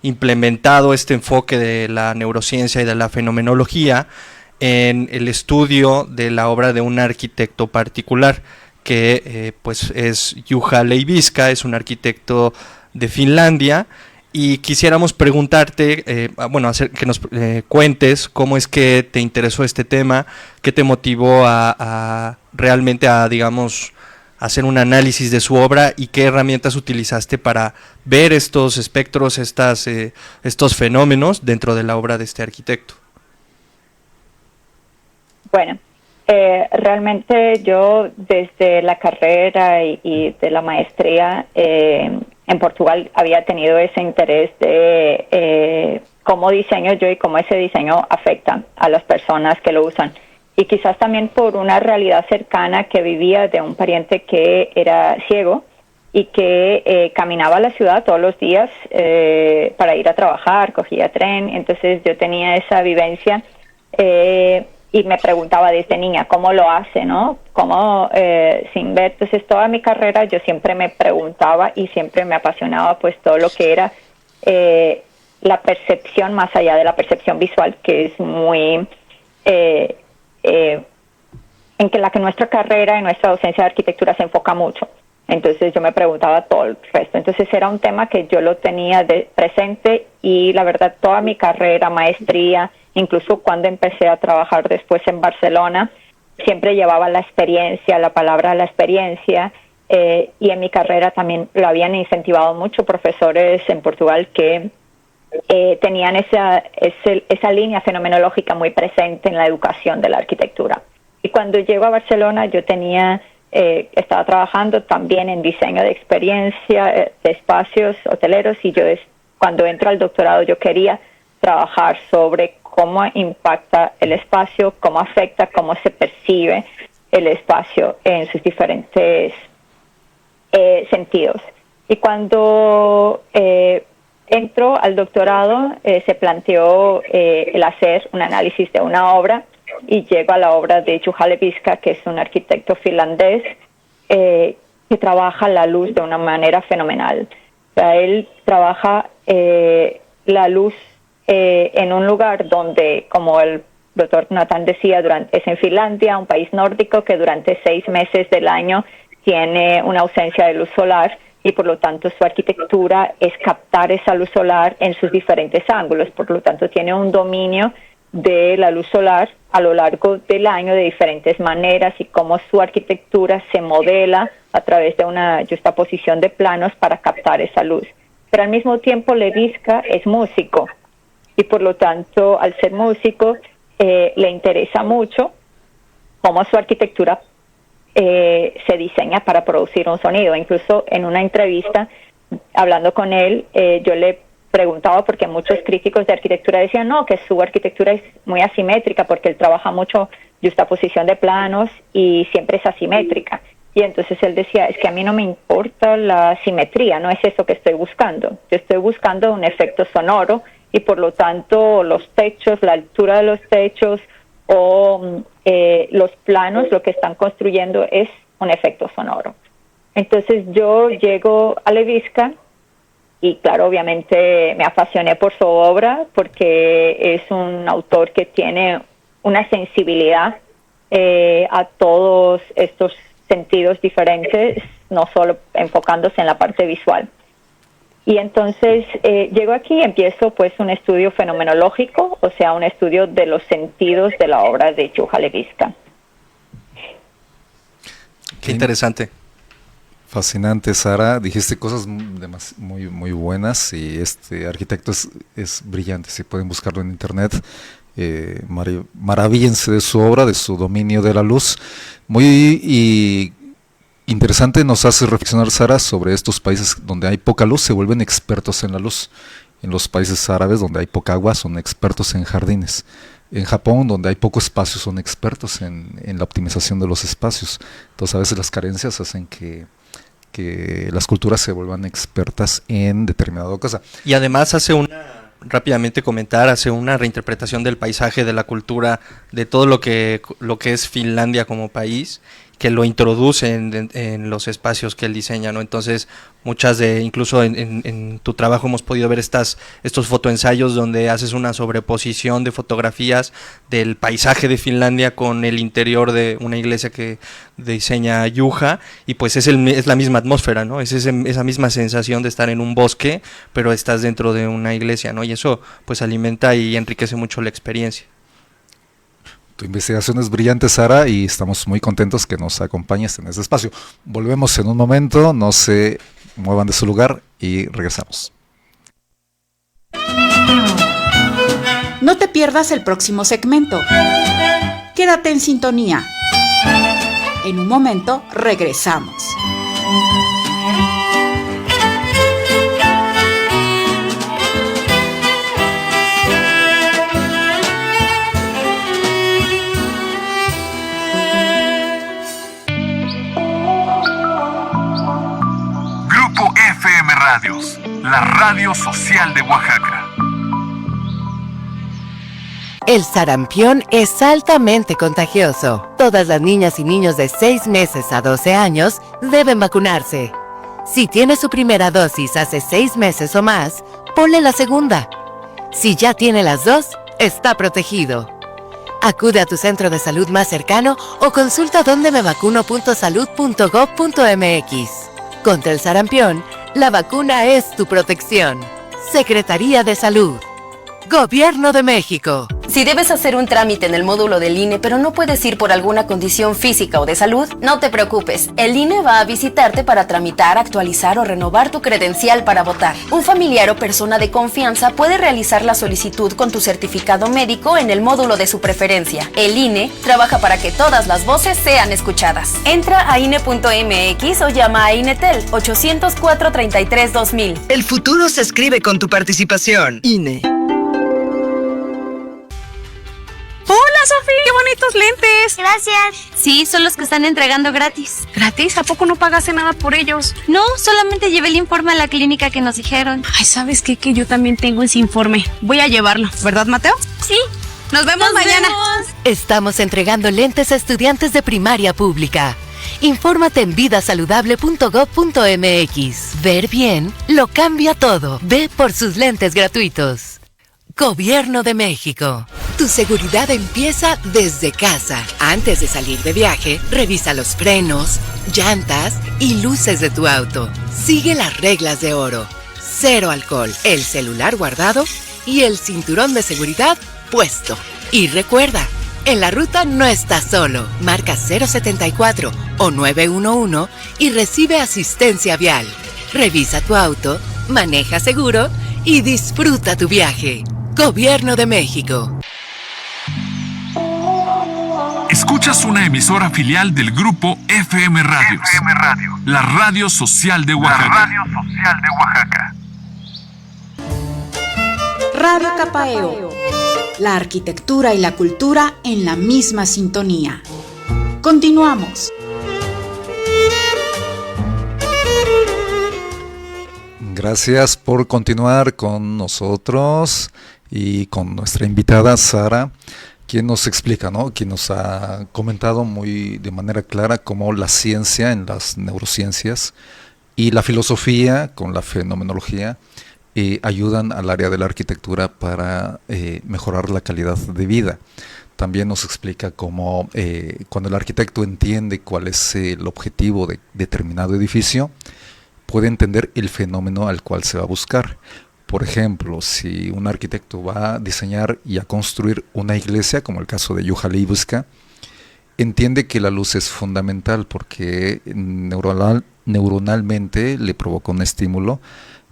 [SPEAKER 4] implementado este enfoque de la neurociencia y de la fenomenología en el estudio de la obra de un arquitecto particular, que es Juha Leiviskä, es un arquitecto de Finlandia, y quisiéramos preguntarte, que nos cuentes cómo es que te interesó este tema, qué te motivó a realmente hacer un análisis de su obra, y qué herramientas utilizaste para ver estos espectros, estos fenómenos dentro de la obra de este arquitecto.
[SPEAKER 12] Bueno, realmente yo desde la carrera y de la maestría en Portugal había tenido ese interés de cómo diseño yo y cómo ese diseño afecta a las personas que lo usan. Y quizás también por una realidad cercana que vivía de un pariente que era ciego y que caminaba a la ciudad todos los días para ir a trabajar, cogía tren. Entonces yo tenía esa vivencia y me preguntaba desde niña cómo lo hace, ¿no? Cómo sin ver. Entonces toda mi carrera yo siempre me preguntaba y siempre me apasionaba pues todo lo que era la percepción más allá de la percepción visual, que es muy... en que la que nuestra carrera y nuestra docencia de arquitectura se enfoca mucho. Entonces yo me preguntaba todo el resto. Entonces era un tema que yo lo tenía presente, y la verdad toda mi carrera, maestría, incluso cuando empecé a trabajar después en Barcelona, siempre llevaba la experiencia, la palabra la experiencia, y en mi carrera también lo habían incentivado mucho profesores en Portugal que tenían esa línea fenomenológica muy presente en la educación de la arquitectura. Y cuando llego a Barcelona yo estaba trabajando también en diseño de experiencia, de espacios hoteleros, y cuando entro al doctorado yo quería trabajar sobre cómo impacta el espacio, cómo afecta, cómo se percibe el espacio en sus diferentes sentidos. Y cuando entro al doctorado, se planteó el hacer un análisis de una obra, y llego a la obra de Juha Leiviskä, que es un arquitecto finlandés que trabaja la luz de una manera fenomenal. O sea, él trabaja la luz en un lugar donde, como el doctor Nathan decía, es en Finlandia, un país nórdico que durante 6 meses del año tiene una ausencia de luz solar, y por lo tanto su arquitectura es captar esa luz solar en sus diferentes ángulos. Por lo tanto tiene un dominio de la luz solar a lo largo del año de diferentes maneras, y cómo su arquitectura se modela a través de una juxtaposición de planos para captar esa luz. Pero al mismo tiempo Leiviskä es músico, y por lo tanto al ser músico le interesa mucho cómo su arquitectura se diseña para producir un sonido. Incluso en una entrevista hablando con él, yo le preguntaba, porque muchos críticos de arquitectura decían no, que su arquitectura es muy asimétrica porque él trabaja mucho juxtaposición de planos y siempre es asimétrica. Y entonces él decía, es que a mí no me importa la simetría, no es eso que estoy buscando. Yo estoy buscando un efecto sonoro, y por lo tanto los techos, la altura de los techos o los planos, lo que están construyendo es un efecto sonoro. Entonces yo llego a Leiviskä, y claro, obviamente me apasioné por su obra, porque es un autor que tiene una sensibilidad a todos estos sentidos diferentes, no solo enfocándose en la parte visual. Y entonces llego aquí y empiezo pues un estudio fenomenológico, o sea, un estudio de los sentidos de la obra de Juha Leiviskä.
[SPEAKER 4] Qué interesante.
[SPEAKER 3] Fascinante, Sara. Dijiste cosas muy, muy buenas y este arquitecto es brillante. Si pueden buscarlo en internet, maravíllense de su obra, de su dominio de la luz. Muy interesante, nos hace reflexionar, Sara, sobre estos países donde hay poca luz, se vuelven expertos en la luz. En los países árabes, donde hay poca agua, son expertos en jardines. En Japón, donde hay poco espacio, son expertos en la optimización de los espacios. Entonces, a veces las carencias hacen que las culturas se vuelvan expertas en determinada cosa.
[SPEAKER 4] Y además hace una reinterpretación del paisaje, de la cultura, de todo lo que es Finlandia como país, que lo introduce en los espacios que él diseña, ¿no? Entonces, incluso en tu trabajo hemos podido ver estos fotoensayos donde haces una sobreposición de fotografías del paisaje de Finlandia con el interior de una iglesia que diseña Juha, y pues es la misma atmósfera, ¿no? Es esa misma sensación de estar en un bosque, pero estás dentro de una iglesia, ¿no? Y eso pues alimenta y enriquece mucho la experiencia.
[SPEAKER 3] Tu investigación es brillante, Sara, y estamos muy contentos que nos acompañes en este espacio. Volvemos en un momento, no se muevan de su lugar y regresamos.
[SPEAKER 2] No te pierdas el próximo segmento. Quédate en sintonía. En un momento regresamos.
[SPEAKER 1] FM Radios, la radio social de Oaxaca.
[SPEAKER 5] El sarampión es altamente contagioso. Todas las niñas y niños de 6 meses a 12 años deben vacunarse. Si tiene su primera dosis hace 6 meses o más, ponle la segunda. Si ya tiene las dos, está protegido. Acude a tu centro de salud más cercano o consulta dondemevacuno.salud.gov.mx. Contra el sarampión, la vacuna es tu protección. Secretaría de Salud. Gobierno de México.
[SPEAKER 17] Si debes hacer un trámite en el módulo del INE, pero no puedes ir por alguna condición física o de salud, no te preocupes. El INE va a visitarte para tramitar, actualizar o renovar tu credencial para votar. Un familiar o persona de confianza puede realizar la solicitud con tu certificado médico en el módulo de su preferencia. El INE trabaja para que todas las voces sean escuchadas. Entra a INE.mx o llama a INETEL 804-33-2000.
[SPEAKER 11] El futuro se escribe con tu participación. INE.
[SPEAKER 6] ¡Hola, Sofía! ¡Qué bonitos lentes!
[SPEAKER 14] Gracias.
[SPEAKER 6] Sí, son los que están entregando gratis. ¿Gratis? ¿A poco no pagaste nada por ellos?
[SPEAKER 14] No, solamente llevé el informe a la clínica que nos dijeron.
[SPEAKER 6] Ay, ¿sabes qué? Que yo también tengo ese informe. Voy a llevarlo. ¿Verdad, Mateo?
[SPEAKER 14] Sí.
[SPEAKER 6] Nos vemos mañana.
[SPEAKER 5] Estamos entregando lentes a estudiantes de primaria pública. Infórmate en vidasaludable.gov.mx. Ver bien lo cambia todo. Ve por sus lentes gratuitos. Gobierno de México. Tu seguridad empieza desde casa. Antes de salir de viaje, revisa los frenos, llantas y luces de tu auto. Sigue las reglas de oro. 0 alcohol, el celular guardado y el cinturón de seguridad puesto. Y recuerda, en la ruta no estás solo. Marca 074 o 911 y recibe asistencia vial. Revisa tu auto, maneja seguro y disfruta tu viaje. Gobierno de México.
[SPEAKER 1] Escuchas una emisora filial del grupo FM Radios. FM Radio. La radio social de Oaxaca. La radio social de Oaxaca.
[SPEAKER 2] Radio Capaeo. La arquitectura y la cultura en la misma sintonía. Continuamos.
[SPEAKER 3] Gracias por continuar con nosotros y con nuestra invitada Sara, quien nos explica, ¿no? Quien nos ha comentado de manera clara cómo la ciencia en las neurociencias y la filosofía con la fenomenología ayudan al área de la arquitectura para mejorar la calidad de vida. También nos explica cómo cuando el arquitecto entiende cuál es el objetivo de determinado edificio, puede entender el fenómeno al cual se va a buscar. Por ejemplo, si un arquitecto va a diseñar y a construir una iglesia, como el caso de Juha Leibuska, entiende que la luz es fundamental porque neuronalmente le provoca un estímulo,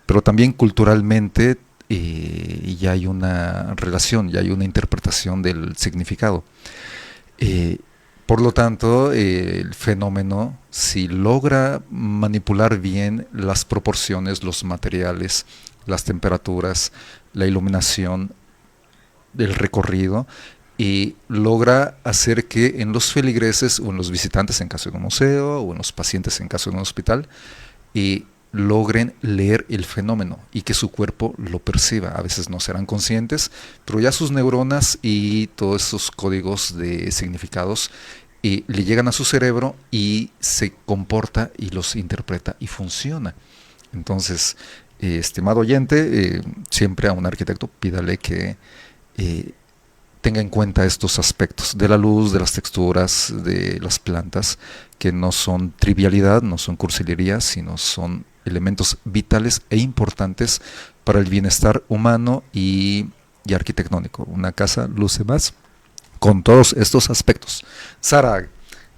[SPEAKER 3] pero también culturalmente ya hay una relación, ya hay una interpretación del significado. Por lo tanto, el fenómeno, si logra manipular bien las proporciones, los materiales, las temperaturas, la iluminación del recorrido, y logra hacer que en los feligreses o en los visitantes en caso de un museo o en los pacientes en caso de un hospital logren leer el fenómeno y que su cuerpo lo perciba. A veces no serán conscientes, pero ya sus neuronas y todos esos códigos de significados le llegan a su cerebro y se comporta y los interpreta y funciona. Entonces, estimado oyente, siempre a un arquitecto pídale que tenga en cuenta estos aspectos de la luz, de las texturas, de las plantas, que no son trivialidad, no son cursilería, sino son elementos vitales e importantes para el bienestar humano y arquitectónico. Una casa luce más con todos estos aspectos. Sara,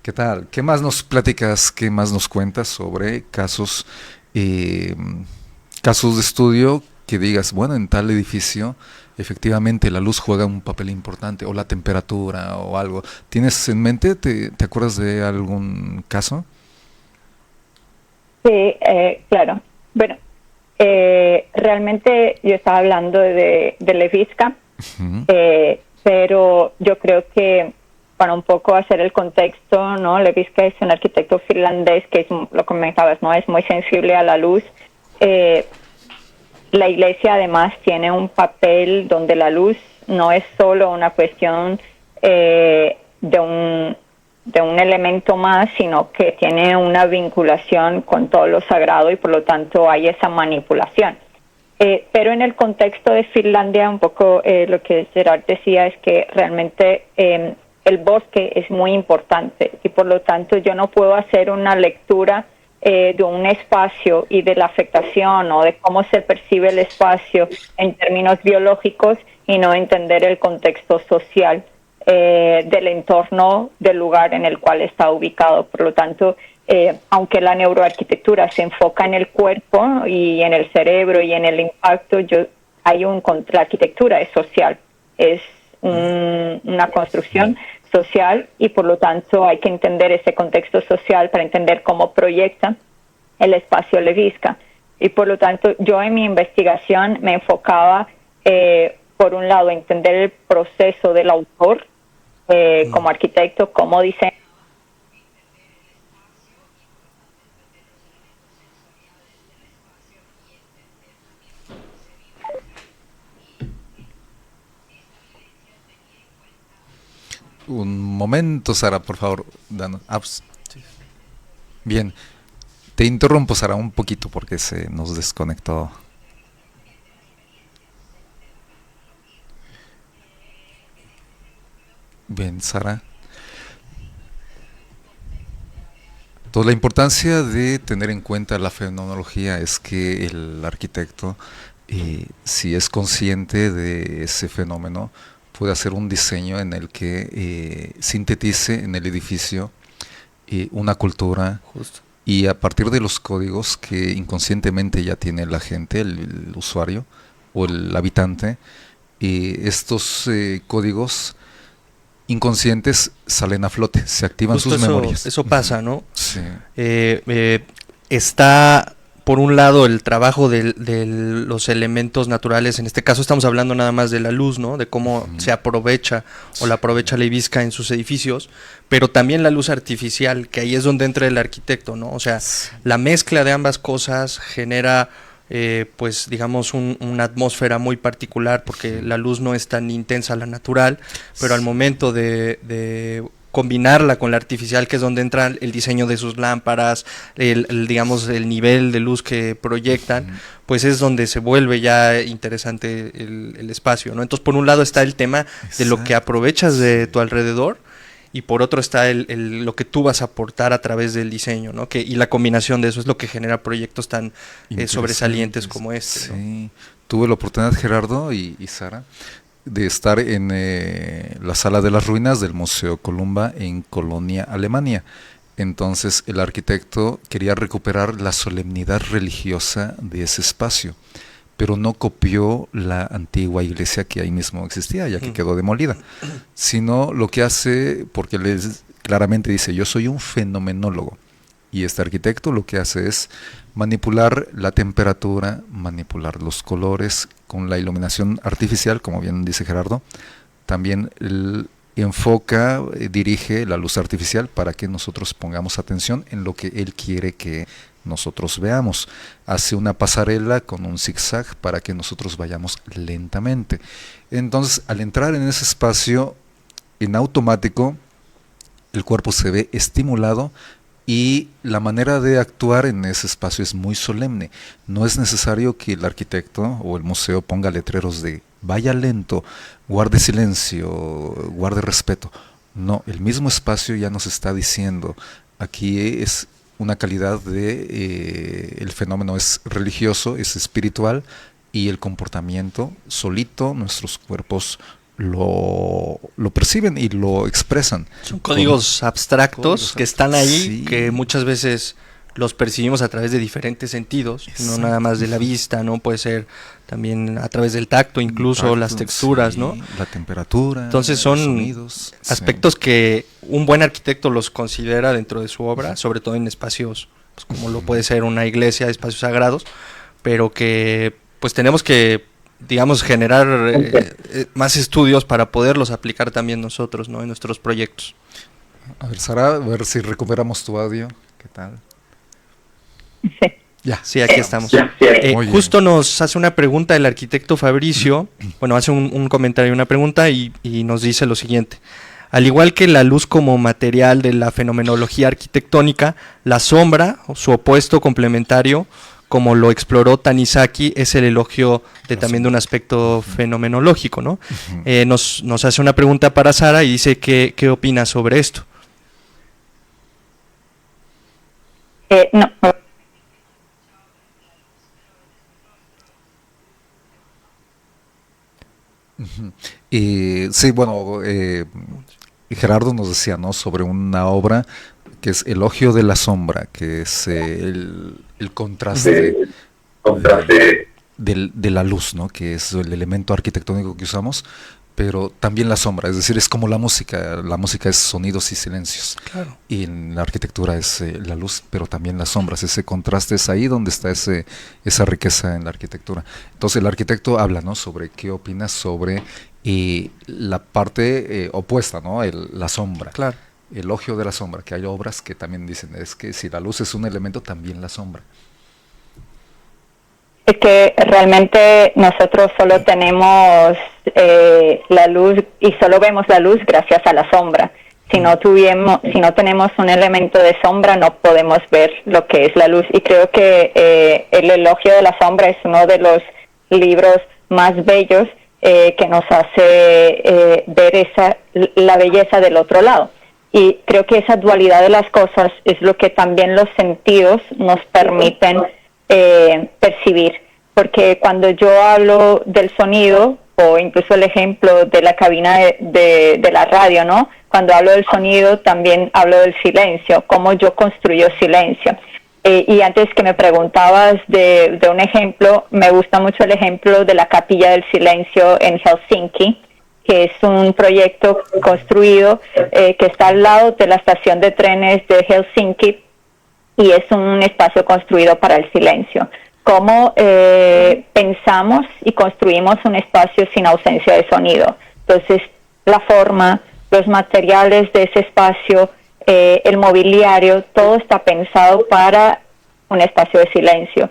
[SPEAKER 3] ¿qué tal? ¿Qué más nos platicas, qué más nos cuentas sobre casos de estudio que digas, bueno, en tal edificio efectivamente la luz juega un papel importante, o la temperatura o algo? ¿Tienes en mente, te acuerdas de algún caso?
[SPEAKER 12] Sí, claro. Bueno, realmente yo estaba hablando de Leviska, pero yo creo que para un poco hacer el contexto, ¿no? Leviska es un arquitecto finlandés que, lo comentabas, ¿no? Es muy sensible a la luz. La iglesia además tiene un papel donde la luz no es solo una cuestión de un elemento más, sino que tiene una vinculación con todo lo sagrado y por lo tanto hay esa manipulación. Pero en el contexto de Finlandia, un poco lo que Gerard decía es que realmente el bosque es muy importante y por lo tanto yo no puedo hacer una lectura de un espacio y de la afectación o de cómo se percibe el espacio en términos biológicos y no entender el contexto social del entorno del lugar en el cual está ubicado. Por lo tanto, aunque la neuroarquitectura se enfoca en el cuerpo y en el cerebro y en el impacto, la arquitectura es social, es una construcción social y por lo tanto hay que entender ese contexto social para entender cómo proyecta el espacio Leviska. Y por lo tanto yo en mi investigación me enfocaba por un lado entender el proceso del autor como arquitecto, como diseñador.
[SPEAKER 3] Un momento, Sara, por favor. Bien, te interrumpo, Sara, un poquito porque se nos desconectó. Bien, Sara. Entonces, la importancia de tener en cuenta la fenomenología es que el arquitecto, si es consciente de ese fenómeno, puede hacer un diseño en el que sintetice en el edificio una cultura. Justo. Y a partir de los códigos que inconscientemente ya tiene la gente, el usuario o el habitante, estos códigos inconscientes salen a flote, se activan sus memorias.
[SPEAKER 4] Eso pasa, ¿no?
[SPEAKER 3] Sí.
[SPEAKER 4] Está por un lado el trabajo de los elementos naturales, en este caso estamos hablando nada más de la luz, ¿no? De cómo se aprovecha o la aprovecha Leviska en sus edificios, pero también la luz artificial, que ahí es donde entra el arquitecto, ¿no? O sea, la mezcla de ambas cosas genera pues digamos una atmósfera muy particular, porque la luz no es tan intensa, la natural, pero al momento de combinarla con la artificial, que es donde entra el diseño de sus lámparas, digamos el nivel de luz que proyectan, pues es donde se vuelve ya interesante el espacio, ¿no? Entonces, por un lado está el tema de lo que aprovechas de tu alrededor, y por otro está lo que tú vas a aportar a través del diseño, ¿no? Y la combinación de eso es lo que genera proyectos tan sobresalientes como este,
[SPEAKER 3] sí,
[SPEAKER 4] ¿no?
[SPEAKER 3] Tuve la oportunidad, Gerardo y Sara, de estar en la Sala de las Ruinas del Museo Columba en Colonia, Alemania. Entonces el arquitecto quería recuperar la solemnidad religiosa de ese espacio, pero no copió la antigua iglesia que ahí mismo existía, ya que quedó demolida, sino lo que hace, porque les claramente dice, yo soy un fenomenólogo, y este arquitecto lo que hace es manipular la temperatura, manipular los colores con la iluminación artificial, como bien dice Gerardo. También enfoca, dirige la luz artificial para que nosotros pongamos atención en lo que él quiere que nosotros veamos. Hace una pasarela con un zigzag para que nosotros vayamos lentamente. Entonces, al entrar en ese espacio, en automático, el cuerpo se ve estimulado y la manera de actuar en ese espacio es muy solemne. No es necesario que el arquitecto o el museo ponga letreros de vaya lento, guarde silencio, guarde respeto. No, el mismo espacio ya nos está diciendo, aquí es una calidad de, el fenómeno es religioso, es espiritual, y el comportamiento solito, nuestros cuerpos lo perciben y lo expresan.
[SPEAKER 4] Son códigos abstractos que están ahí, sí, que muchas veces los percibimos a través de diferentes sentidos, no nada más de la vista, ¿no? Puede ser también a través del tacto, incluso las texturas, sí, ¿no?
[SPEAKER 3] La temperatura.
[SPEAKER 4] Entonces son
[SPEAKER 3] sonidos,
[SPEAKER 4] aspectos que un buen arquitecto los considera dentro de su obra, sobre todo en espacios, pues, como lo puede ser una iglesia, espacios sagrados, pero que pues tenemos que, digamos, generar más estudios para poderlos aplicar también nosotros, ¿no? En nuestros proyectos.
[SPEAKER 3] A ver, Sara, a ver si recuperamos tu audio. ¿Qué tal?
[SPEAKER 12] Sí.
[SPEAKER 3] Ya.
[SPEAKER 4] Sí, aquí estamos. Justo nos hace una pregunta el arquitecto Fabricio, bueno, hace un comentario y una pregunta y nos dice lo siguiente. Al igual que la luz como material de la fenomenología arquitectónica, la sombra, o su opuesto complementario, como lo exploró Tanizaki, es el elogio de también de un aspecto fenomenológico, ¿no? Nos hace una pregunta para Sara y dice ¿qué opina sobre esto?
[SPEAKER 12] No.
[SPEAKER 3] Sí, bueno, Gerardo nos decía, ¿no?, sobre una obra que es Elogio de la Sombra, que es el contraste de la luz, ¿no?, que es el elemento arquitectónico que usamos, pero también la sombra, es decir, es como la música es sonidos y silencios,
[SPEAKER 4] claro,
[SPEAKER 3] y en la arquitectura es la luz, pero también las sombras, ese contraste es ahí donde está esa riqueza en la arquitectura. Entonces el arquitecto habla, ¿no?, sobre qué opina sobre la parte opuesta, ¿no?, la sombra,
[SPEAKER 4] claro,
[SPEAKER 3] elogio de la sombra, que hay obras que también dicen, es que si la luz es un elemento, también la sombra.
[SPEAKER 12] Es que realmente nosotros solo tenemos la luz y solo vemos la luz gracias a la sombra. Si no tenemos un elemento de sombra, no podemos ver lo que es la luz. Y creo que el elogio de la sombra es uno de los libros más bellos que nos hace ver la belleza del otro lado. Y creo que esa dualidad de las cosas es lo que también los sentidos nos permiten percibir, porque cuando yo hablo del sonido, o incluso el ejemplo de la cabina de la radio, ¿no?, cuando hablo del sonido también hablo del silencio, cómo yo construyo silencio. Y antes que me preguntabas de un ejemplo, me gusta mucho el ejemplo de la Capilla del Silencio en Helsinki, que es un proyecto construido que está al lado de la estación de trenes de Helsinki, y es un espacio construido para el silencio. ¿Cómo pensamos y construimos un espacio sin ausencia de sonido? Entonces, la forma, los materiales de ese espacio, el mobiliario, todo está pensado para un espacio de silencio.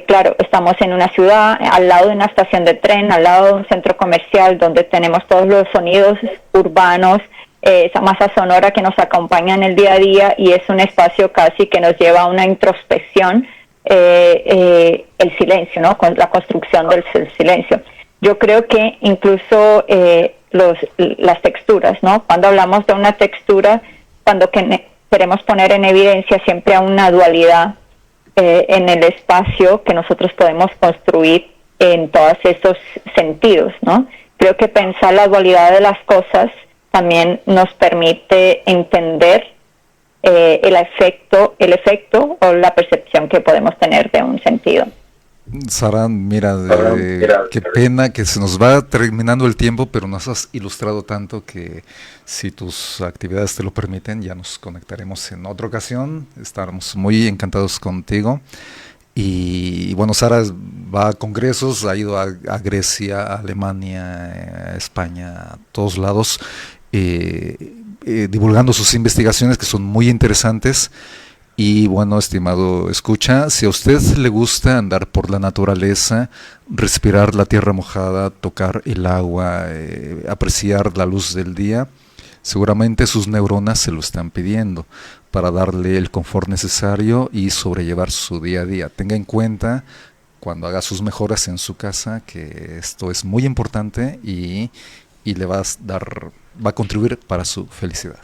[SPEAKER 12] Claro, estamos en una ciudad, al lado de una estación de tren, al lado de un centro comercial, donde tenemos todos los sonidos urbanos, esa masa sonora que nos acompaña en el día a día, y es un espacio casi que nos lleva a una introspección, el silencio, ¿no?, con la construcción del silencio. Yo creo que incluso las texturas, ¿no?, cuando hablamos de una textura, cuando queremos poner en evidencia siempre a una dualidad en el espacio que nosotros podemos construir en todos esos sentidos, ¿no? Creo que pensar la dualidad de las cosas también nos permite entender el efecto o la percepción que podemos tener de un sentido.
[SPEAKER 3] Sara, mira, qué pena que se nos va terminando el tiempo, pero nos has ilustrado tanto que si tus actividades te lo permiten, ya nos conectaremos en otra ocasión. Estamos muy encantados contigo. Y bueno, Sara va a congresos, ha ido a Grecia, a Alemania, a España, a todos lados, divulgando sus investigaciones que son muy interesantes. Y bueno, estimado escucha, si a usted le gusta andar por la naturaleza, respirar la tierra mojada, tocar el agua, apreciar la luz del día, seguramente sus neuronas se lo están pidiendo para darle el confort necesario y sobrellevar su día a día. Tenga en cuenta cuando haga sus mejoras en su casa que esto es muy importante y le va a contribuir para su felicidad.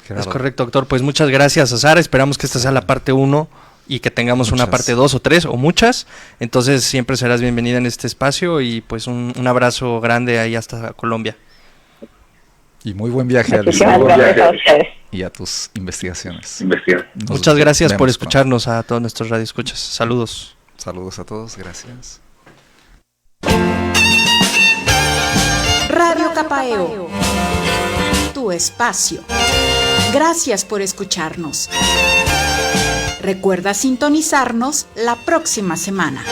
[SPEAKER 4] Es correcto, doctor. Pues muchas gracias a Sara. Esperamos que esta sea la parte 1 y que tengamos una parte 2 o 3 o muchas. Entonces siempre serás bienvenida en este espacio y pues un abrazo grande ahí hasta Colombia.
[SPEAKER 3] Y muy buen viaje a y a tus investigaciones.
[SPEAKER 4] Muchas gracias por escucharnos a todos nuestros radioescuchas. Saludos.
[SPEAKER 3] Saludos a todos, gracias.
[SPEAKER 2] Radio Capaeo, tu espacio. Gracias por escucharnos. Recuerda sintonizarnos la próxima semana.